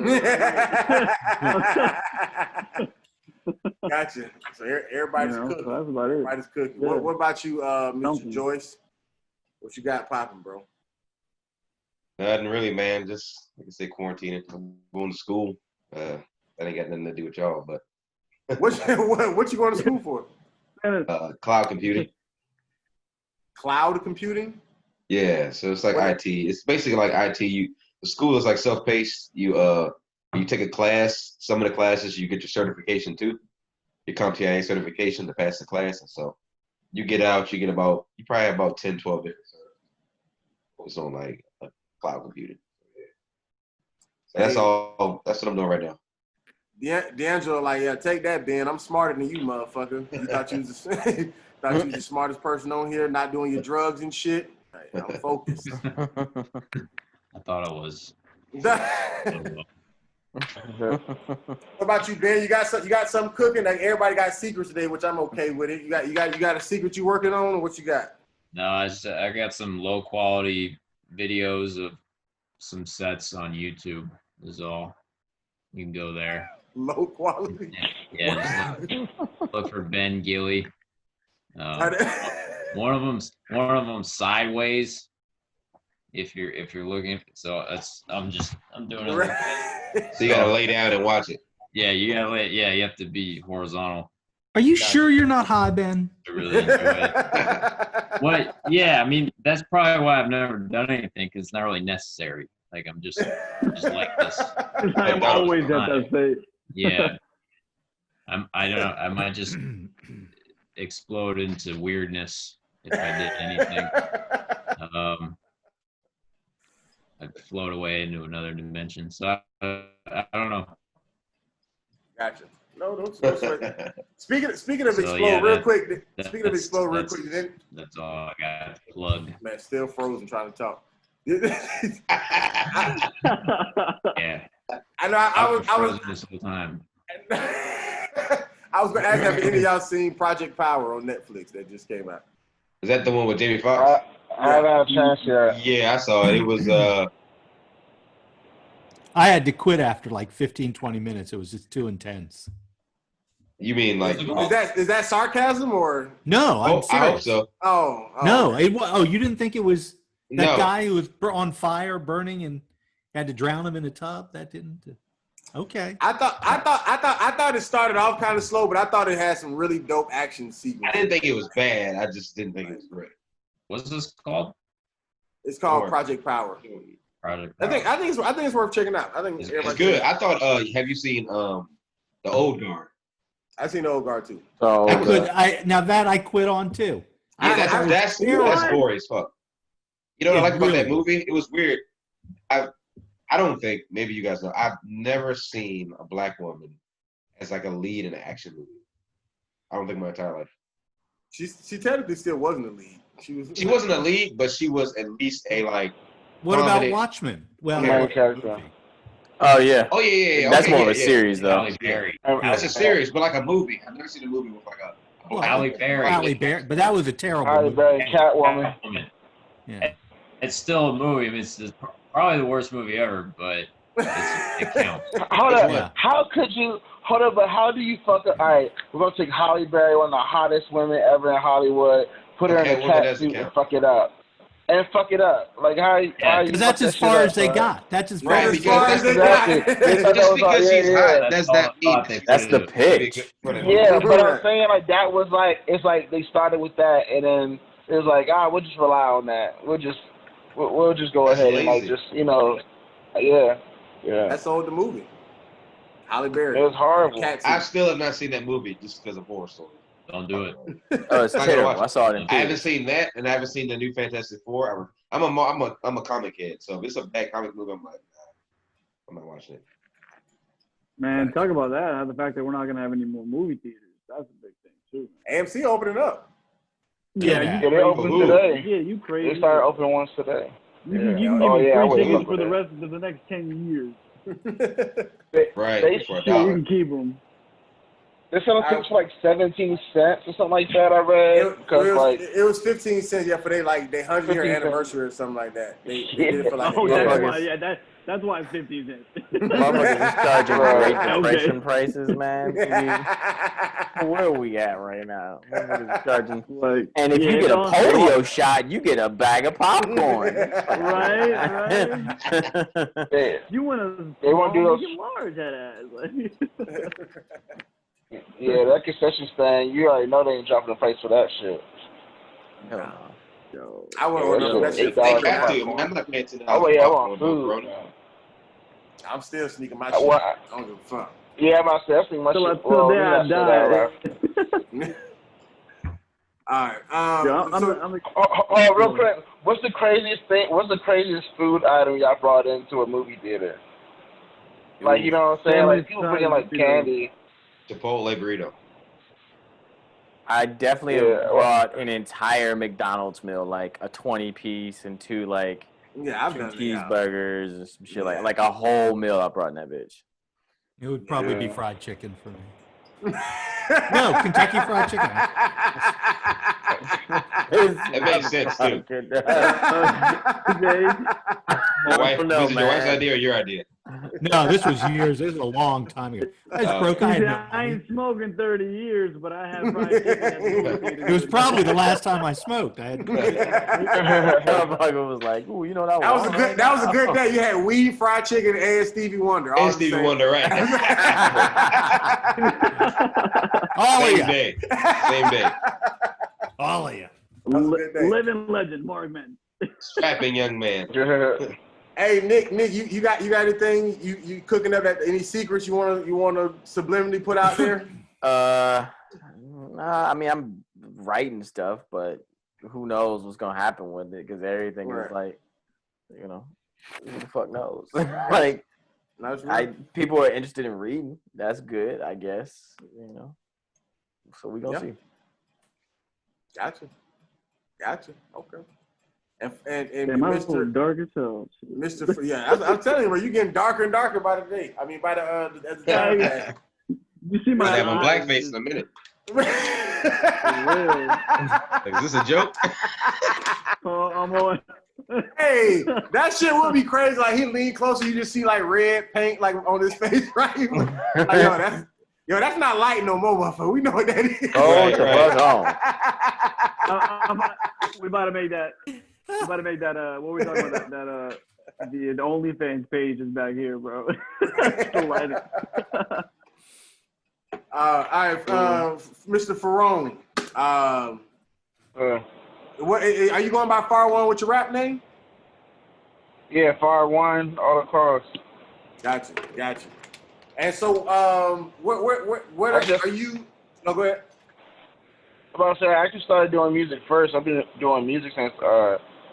Gotcha. So everybody's you know, cooking. so that's about it. Everybody's cooking. Yeah. What about you, Mr. Something. Joyce? What you got popping, bro? Nothing really, man. Just like I said, quarantining. I'm going to school. That ain't got nothing to do with y'all, but what you going to school for? Cloud computing. Cloud computing? Yeah, so it's like IT. It's basically like IT. The school is like self-paced. You take a class. Some of the classes you get your certification too, your CompTIA certification to pass the class. And so you get out, you probably have about 10, 12 different certificates on like cloud computing. So that's all. That's what I'm doing right now. Yeah, D'Angelo, like, yeah, take that, Ben. I'm smarter than you, motherfucker. You thought you was the smartest person on here, not doing your drugs and shit. Hey, I'm focused. I thought I was. What about you, Ben? You got something cooking? Like everybody got secrets today, which I'm okay with it. You got a secret you working on, or what you got? No, I got some low quality videos of some sets on YouTube. Is all. You can go there. Low quality. Yeah, just look for Ben Gilly. One of them sideways. If you're looking, so I'm doing it. So you gotta lay down and watch it. Yeah, you have to be horizontal. Are you sure you're not high, Ben? To really enjoy it. What? Yeah, I mean that's probably why I've never done anything because it's not really necessary. Like I'm just like this. I'm always at that state. Yeah, I don't know. I might just explode into weirdness if I did anything. I'd float away into another dimension. So I don't know. Gotcha. No, don't sweat. Speaking of explode, real quick. Speaking of explode, real quick. That's all I got to plug. Man, still frozen trying to talk. Yeah. I know. I was frozen this whole time. I was going to ask have any of y'all seen Project Power on Netflix that just came out? Is that the one with Jamie Foxx? I haven't had a chance yet. Yeah, I saw it. It was I had to quit after like 15, 20 minutes. It was just too intense. You mean like is that sarcasm or no? I'm serious. I hope so. Oh no! You didn't think it was that guy who was on fire, burning, and had to drown him in a tub? That didn't. Okay. I thought it started off kind of slow, but I thought it had some really dope action sequences. I didn't think it was bad. I just didn't think it was great. What's this called? It's called Project Power. Project Power. I think it's worth checking out. I think it's good. I thought. Have you seen the Old Guard? I've seen the Old Guard too. So I quit on too. Yeah, that's gory as fuck. You know what I like about that movie? It was weird. I don't think, maybe you guys know, I've never seen a black woman as like a lead in an action movie. I don't think my entire life. She technically still wasn't a lead. She wasn't a lead, but she was at least a like. What about Watchmen? Well, oh yeah. Oh yeah. That's more of a series though. That's a series, but like a movie. I've never seen a movie with like a. Halle Berry. But that was a terrible Halle Berry, Catwoman. Yeah. It's still a movie. I mean, it's probably the worst movie ever, but it counts. Hold up. Yeah. How could you? Hold up, but how do you fuck up? All right, we're gonna take Halle Berry, one of the hottest women ever in Hollywood, put her in a cat suit and fuck it up. Like how you? Because that's as far as they got. That's as far as they got. Just because she's hot, does that mean that's the pitch? Yeah, but I'm saying like that was like it's like they started with that and then it was like we'll just rely on that. We'll just go ahead and like just yeah. That sold the movie. Halle Berry. It was horrible. I still have not seen that movie just because of horror stories. Don't do it. Oh, it's terrible. I saw it in I haven't theaters. seen that, and I haven't seen the new Fantastic Four. I'm a comic head, so if it's a bad comic movie, I'm like, nah, I'm not watching it. Man, talk about that. The fact that we're not gonna have any more movie theaters. That's a big thing too. AMC opening up. Yeah, they opened today. Yeah, you crazy. They started opening ones today. You can give me free tickets for the rest of the next 10 years. Right. You can keep them. They sell them for like 17 cents or something like that. I read it was 15 cents. Yeah, for their 100-year anniversary or something like that. They did it for like. Oh, that's why. That's why it's 15 cents. Motherfuckers is charging Great Depression prices, man. Where are we at right now? Motherfuckers charging. And if you get a polio shot, you get a bag of popcorn. right. You want to? They want to do those large ass. Yeah, that concession stand, you already know they ain't dropping the price for that shit. Yo, I would order that shit. I'm not paying $10. Oh, yeah, I want food. I'm still sneaking my shit. I don't give a fuck. Yeah, I'm about to say, I'm sneaking my shit. Well, all right. Real quick, what's the craziest food item y'all brought into a movie theater? Like, you know what I'm saying? Like, people bringing, like, candy. Chipotle burrito. I definitely brought an entire McDonald's meal, like a 20-piece and two cheeseburgers and some shit like a whole meal I brought in that bitch. It would probably be fried chicken for me. No, Kentucky Fried Chicken. It makes sense too. Was it your wife's idea or your idea? No, this was a long time ago. I ain't smoking 30 years, but I have fried chicken. It was probably the last time I smoked. I had. Motherfucker was like, "Ooh, you know that was a good. That was a good day. You had weed, fried chicken, and Stevie Wonder. And Stevie Wonder, right? Same day. All of you. Living legend, Morgan. Strapping young man. Hey Nick, you got anything you cooking up? Any secrets you want to subliminally put out there? I mean, I'm writing stuff, but who knows what's gonna happen with it? Because everything is like, who the fuck knows? Like, people are interested in reading. That's good, I guess. So we gonna see. Gotcha. Okay. And Mr. Dark as hell. Mr. I'm telling you, bro, you getting darker and darker by the day. I mean, by the time. You see my having blackface in a minute. Is this a joke? I'm on. Hey, that shit would be crazy. Like he lean closer, you just see like red paint like on his face, right? Like, that's not light no more, motherfucker. We know what that is. Oh, it's we about to make that. What we talking about? That the OnlyFans page is back here, bro. All right, Mr. Ferrone. What are you going by Far One with your rap name? Yeah, Far One all across. Gotcha. And so, what are you? No, go ahead. I'm about to say, I actually started doing music first. I've been doing music since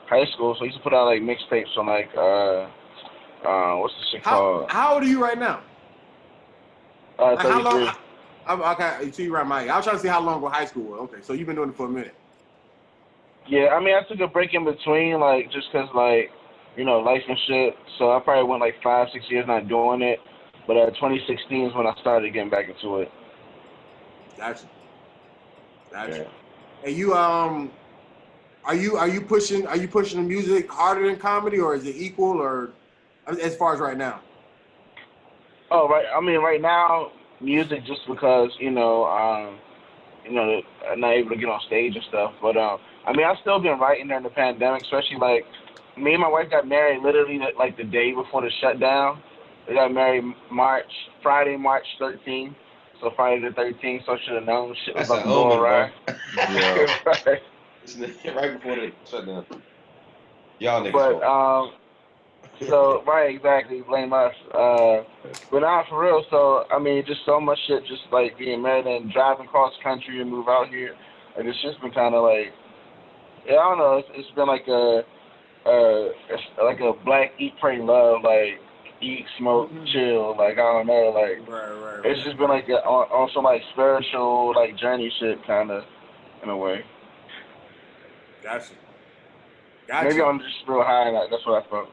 high school, so I used to put out like mixtapes on like what's the shit called? How old are you right now? 33. How long? Okay, so you're right, Mike. I was trying to see how long ago high school was. Okay, so you've been doing it for a minute. Yeah, I mean, I took a break in between, like just cause like life and shit. So I probably went like 5-6 years not doing it. But 2016 is when I started getting back into it. Gotcha. Yeah. And you are you pushing the music harder than comedy, or is it equal, or as far as right now? Oh, right. I mean, right now, music just because I'm not able to get on stage and stuff. But I mean, I've still been writing during the pandemic, especially like me and my wife got married literally like the day before the shutdown. We got married Friday, March 13th. So Friday the 13th, so I should have known shit was about to go right. Right before they shut down. Y'all niggas. But So right, exactly. Blame us. But not for real. So I mean, just so much shit. Just like being married and driving cross country and move out here. Like it's just been kind of like, yeah, I don't know. It's been like it's like a black eat, pray, love. Like eat, smoke, chill. Like I don't know. Like it's just been like on some like spiritual like journey shit kind of in a way. Gotcha. Maybe I'm just real high. Like that's what I felt.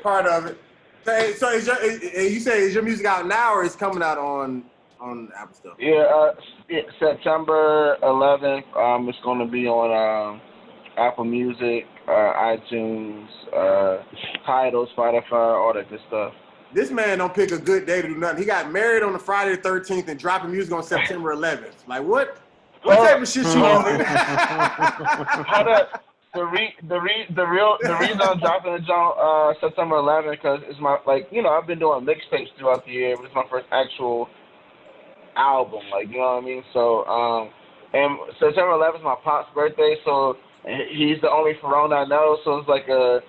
Part of it. So you say is your music out now or is coming out on Apple stuff? Yeah, September 11th. It's gonna be on Apple Music, iTunes, Tidal, Spotify, all that good stuff. This man don't pick a good day to do nothing. He got married on the Friday the 13th and dropping music on September 11th. Like what? What type of shit you on? The reason I'm dropping it on September 11th because it's my I've been doing mixtapes throughout the year, but it's my first actual album, like you know what I mean. So and September 11th is my pop's birthday, so he's the only Ferone I know, so it's like a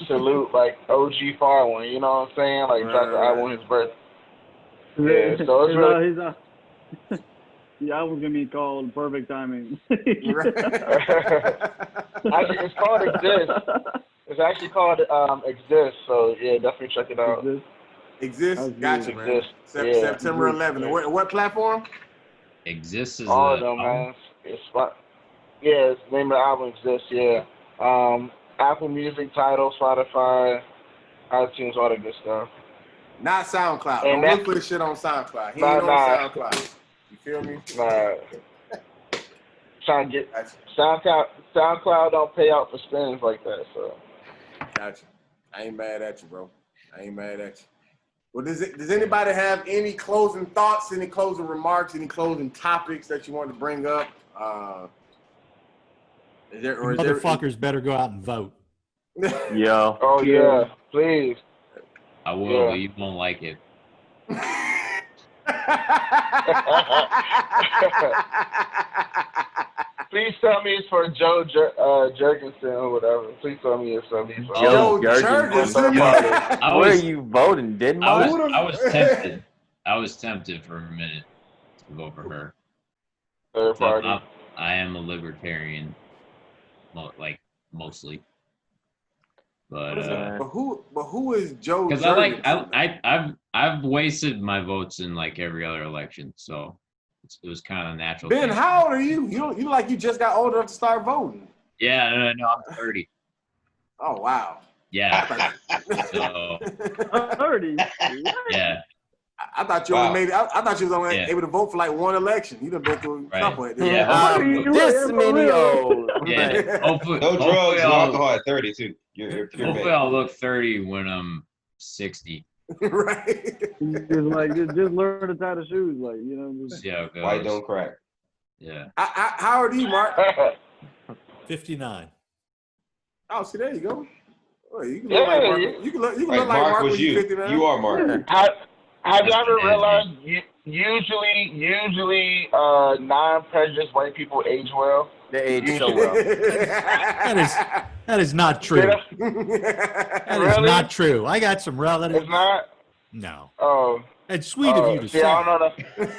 salute, like OG far one, you know what I'm saying? Like drop the album on his birthday. Yeah, so it's really. The album's gonna be called Perfect Timing. Actually, it's called Exist. It's actually called Exist. So yeah, definitely check it out. Exist. Gotcha, man. Exist. September 11th. What platform? Exists is all of them, man. It's fun. Yeah, it's the name of the album Exist. Yeah. Apple Music, Tidal, Spotify, iTunes, all that good stuff. Not SoundCloud. Don't look for the shit on SoundCloud. He ain't on SoundCloud. You feel me? Nah. Trying to get SoundCloud don't pay out for spins like that, so. Gotcha. I ain't mad at you, bro. I ain't mad at you. Well, does anybody have any closing thoughts, any closing remarks, any closing topics that you want to bring up? Motherfuckers better go out and vote. Yo. Oh yeah, please. I will, but you won't like it. Please tell me it's for Joe Jurgensen or whatever. Please tell me it's for me. Joe Jurgensen. Where are you voting? Denmark? I was tempted. I was tempted for a minute to vote for her. Third party. I am a libertarian, like mostly. But who is Joe? Because I've wasted my votes in like every other election, so it was kind of natural. Ben, how old are you? You like you just got old enough to start voting? Yeah, no, I'm 30. Oh wow. Yeah. So 30. Yeah. I thought you only made. I thought you was only able to vote for like one election. You done been through a couple at this. Yeah. This many old. Yeah. Hopefully, no drugs, no alcohol at 30 too. Hopefully I'll look 30 when I'm 60. Right. Just learn to tie the shoes, like Just see how it goes. White don't crack. Yeah. How old are you, Mark? 59. Oh, see, there you go. Oh, you can look like Mark. You can look like Mark was when you're 59. You are Mark. Have you ever realized usually non-prejudiced white people age well? They age so well. That is not true. That is not true. I got some relatives. It's not? No. Oh. It's sweet of you to say. I don't know that.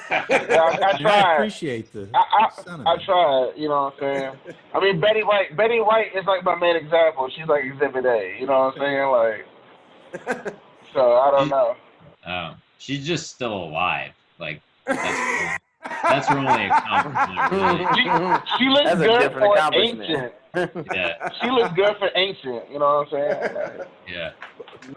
I tried. I appreciate the I tried, you know what I'm saying? I mean, Betty White is like my main example. She's like Exhibit A, you know what I'm saying? Like, so I don't know. She's just still alive. Like, that's her only accomplishment. Really. She looks good for ancient. Yeah. She looks good for ancient, you know what I'm saying? Like, yeah.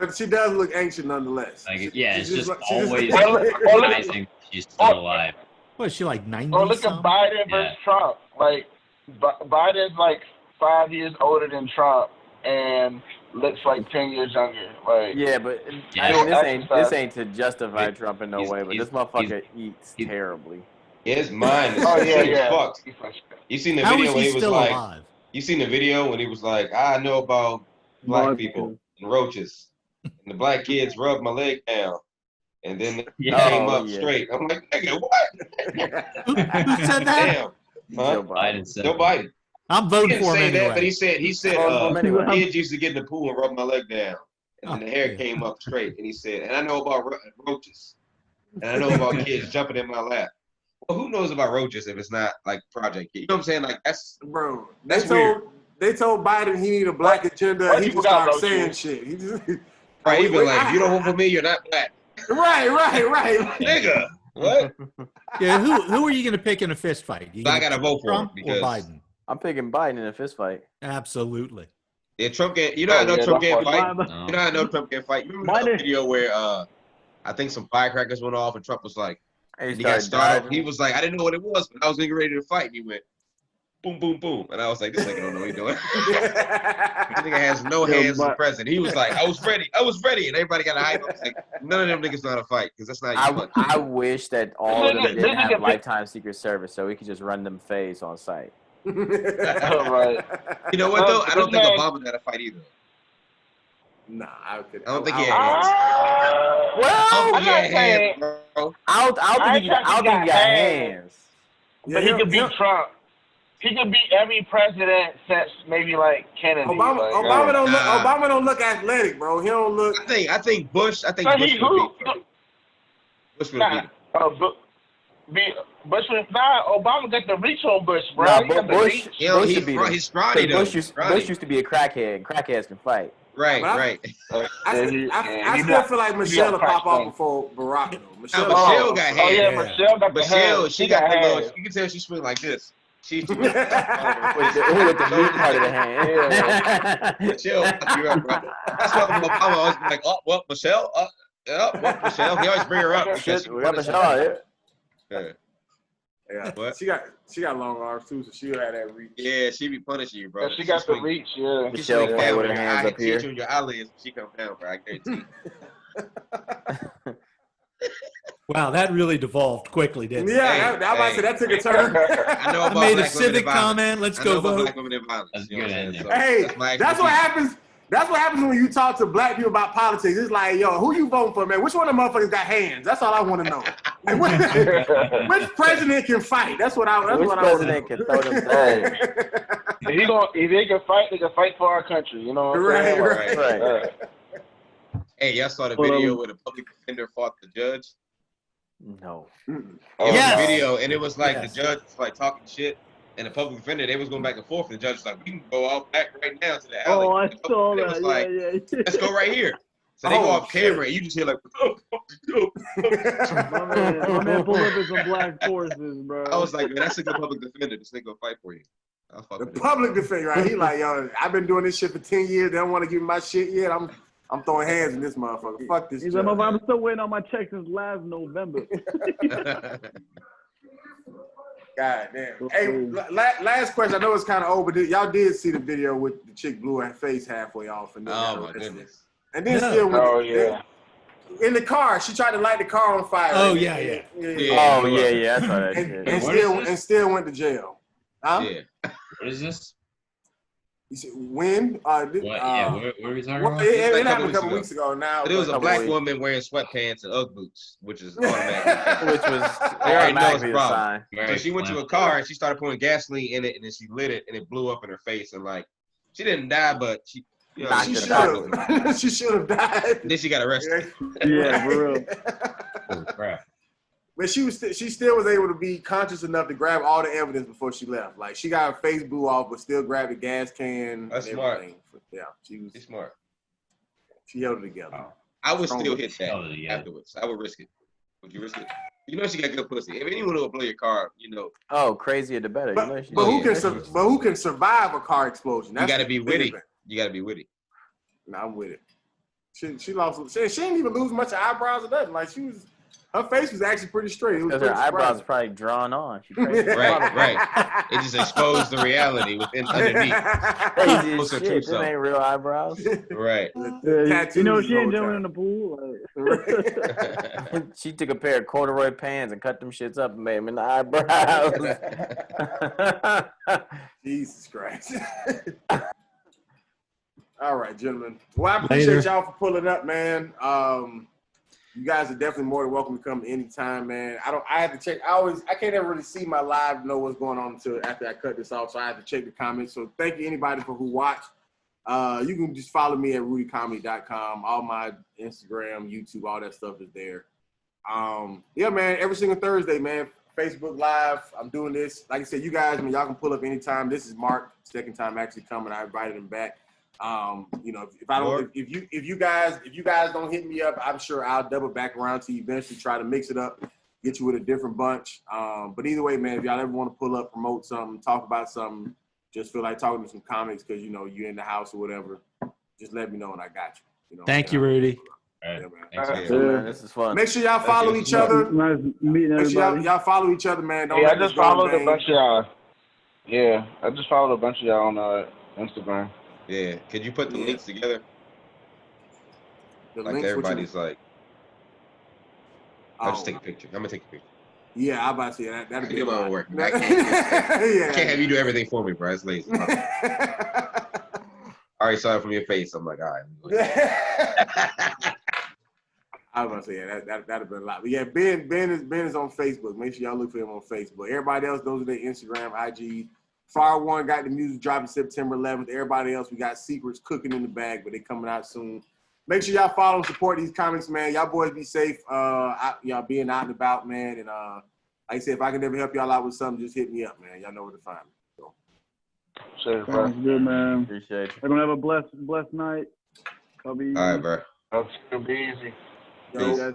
But she does look ancient nonetheless. Like, yeah, it's just always surprising she's still alive. What is she like 90? Or look at Biden versus Trump. Like, Biden's like 5 years older than Trump and looks like 10 years younger. Like, yeah, but I mean, this ain't to justify Trump in no way, but this motherfucker eats terribly. His mind is fucked. You seen the video when he was like, alive? You seen the video when he was like, I know about black people and roaches, and the black kids rubbed my leg down, and then they came up straight. I'm like, nigga, what? Who said that? Damn. Huh? Joe Biden said Joe Biden. I'm He voting didn't for him say anyway. that, but he said anyway. kids used to get in the pool and rub my leg down, and then the hair came up straight. And he said, and I know about roaches, and I know about kids jumping in my lap. Well, who knows about roaches if it's not like Project Kid? You know what I'm saying? Like that's weird. They told Biden he need a black agenda. He just started saying shit. He just right. He been like, if you don't vote for me, you're not black. Right. Nigga, what? Yeah, who are you going to pick in a fist fight? So I got to vote for Trump him because or Biden? I'm picking Biden in a fist fight. Absolutely. Yeah, Trump can't. You know, I know Trump can't fight. No. You know, I know Trump can't fight. You remember the video where I think some firecrackers went off and Trump was like, and he got started. He was like, I didn't know what it was, but I was getting ready to fight. And he went, boom, boom, boom. And I was like, this nigga don't know what he's doing. This nigga has no hands as president. He was like, I was ready. And everybody got a hype. I was like, none of them niggas know how to fight because that's not your I wish that all of them didn't have lifetime Secret Service so we could just run them phase on site. Right. You know what, though? I don't think Obama had a fight either. Nah, I don't think he had hands. Well, he had hands, bro. I don't think he got hands. But he could beat Trump. He could beat every president since maybe like Kennedy. Obama don't look athletic, bro. He don't look. I think Bush. Bush would beat him. Bush would beat him. Bush was Obama got the reach on Bush, bro. Nah, Bush he's scrawny though. Bush used to be a crackhead. Crackheads can fight. Right. I still feel like Michelle will pop off before Barack though. Michelle got hands. Oh yeah, Michelle got the hands. She got the little. You can tell she swing like this. She's with the meat part of the hand. Michelle, you're up, bro. That's why Obama always be like, oh, well, Michelle, Michelle. He always bring her up. We got Michelle, Yeah, but she got long arms too, so she'll have that reach. Yeah, she be punishing you, bro. Yeah, she got the reach. Yeah, Michelle fight with her hands up here. She on your eyelids, she come down, bro. I guarantee. Wow, that really devolved quickly, didn't it? Yeah, I about to say that took a turn. I made a civic comment. Let's go vote. Black women in violence. That's good. Hey, that's what happens. That's what happens when you talk to black people about politics. It's like, yo, who you voting for, man? Which one of them motherfuckers got hands? That's all I want to know. Like, which president can fight? That's what I want to know. Which president can throw them down? If they can fight for our country. You know what I'm saying? Right. Hey, y'all saw the video where the public defender fought the judge? No. It was a video, and it was like the judge was like talking shit, and the public defender, they was going back and forth, and the judge was like, we can go all back right now to the alley. Oh, I saw that. Was like, let's go right here. So they go off camera, and you just hear like, my man pulled up in some black forces, bro. I was like, man, that's a good public defender. This nigga will fight for you. The public defender, right? He like, yo, I've been doing this shit for 10 years. They don't want to give me my shit yet. I'm throwing hands in this motherfucker. Fuck this. He's like, I'm still waiting on my check since last November. God damn. Hey, last question. I know it's kind of old, but y'all did see the video with the chick blew her face halfway off. And oh, my goodness. And then still went in the car. She tried to light the car on fire. Oh, yeah. Oh, yeah. I saw that shit. And still went to jail. Huh? Yeah. What is this? You said when? What are we talking about? It happened a couple weeks ago now. But it was a black woman wearing sweatpants and Ugg boots, which is automatic. Which was automatically a sign. So she went to a car and she started pouring gasoline in it, and then she lit it, and it blew up in her face. And like, she didn't die, but she should have. She should have died. Then she got arrested. Yeah, for real. Oh, crap. But she still was able to be conscious enough to grab all the evidence before she left. Like, she got her face blew off, but still grabbed the gas can. That's smart. Yeah, she's smart. She held it together. Oh. I would still hit that afterwards. I would risk it. Would you risk it? You know she got good pussy. If anyone will blow your car, you know. Oh, crazier the better. But who can survive a car explosion? You got to be witty. You got to be witty. No, I'm with it. She lost. She didn't even lose much of eyebrows or nothing. Like, her face was actually pretty straight. Because her eyebrows are probably drawn on. Right. It just exposed the reality within underneath. Crazy as shit. This ain't real eyebrows. Right. You know, she ain't jumping in the pool. Like. She took a pair of corduroy pants and cut them shits up and made them in the eyebrows. Jesus Christ. All right, gentlemen. Well, I appreciate y'all for pulling up, man. You guys are definitely more than welcome to come anytime, man. I have to check. I can't ever really see my live to know what's going on until after I cut this off. So I have to check the comments. So thank you anybody for who watched. You can just follow me at rudycomedy.com. All my Instagram, YouTube, all that stuff is there. Yeah, man, every single Thursday, man, Facebook Live. I'm doing this. Like I said, you guys, man, y'all can pull up anytime. This is Mark, second time actually coming. I invited him back. You know, if you guys don't hit me up, I'm sure I'll double back around to you eventually, try to mix it up, get you with a different bunch. But either way, man, if y'all ever want to pull up, promote something, talk about something, just feel like talking to some comics because you know you're in the house or whatever, just let me know and I got you. You know. Thank you, Rudy. All right. Yeah, man. Thanks, man. This is fun. Make sure y'all follow each other. Nice meeting Make sure everybody. y'all follow each other, man. Don't Yeah, I let this just go in followed a vain. bunch of y'all. Yeah, I just followed a bunch of y'all on Instagram. Yeah. Could you put the links together? The Like links, everybody's like, I'll just Oh. take a picture. I'm gonna take a picture. Yeah, I'm about to say that. I That'd can be do my own work. I Yeah. can't have you do everything for me, bro. It's lazy. I already saw it from your face. I'm like, all right. I was about to say that'd have been a lot. But yeah, Ben is on Facebook. Make sure y'all look for him on Facebook. Everybody else, those are their Instagram, IG. Fire One got the music dropping September 11th. Everybody else, we got secrets cooking in the bag, but they coming out soon. Make sure y'all follow and support these comics, man. Y'all boys be safe. Y'all being out and about, man. And like I said, if I can ever help y'all out with something, just hit me up, man. Y'all know where to find me. So. Sounds good, man. Appreciate you. We're gonna have a blessed night. I'll be. All right, bro. That's gonna be easy. Yo, guys.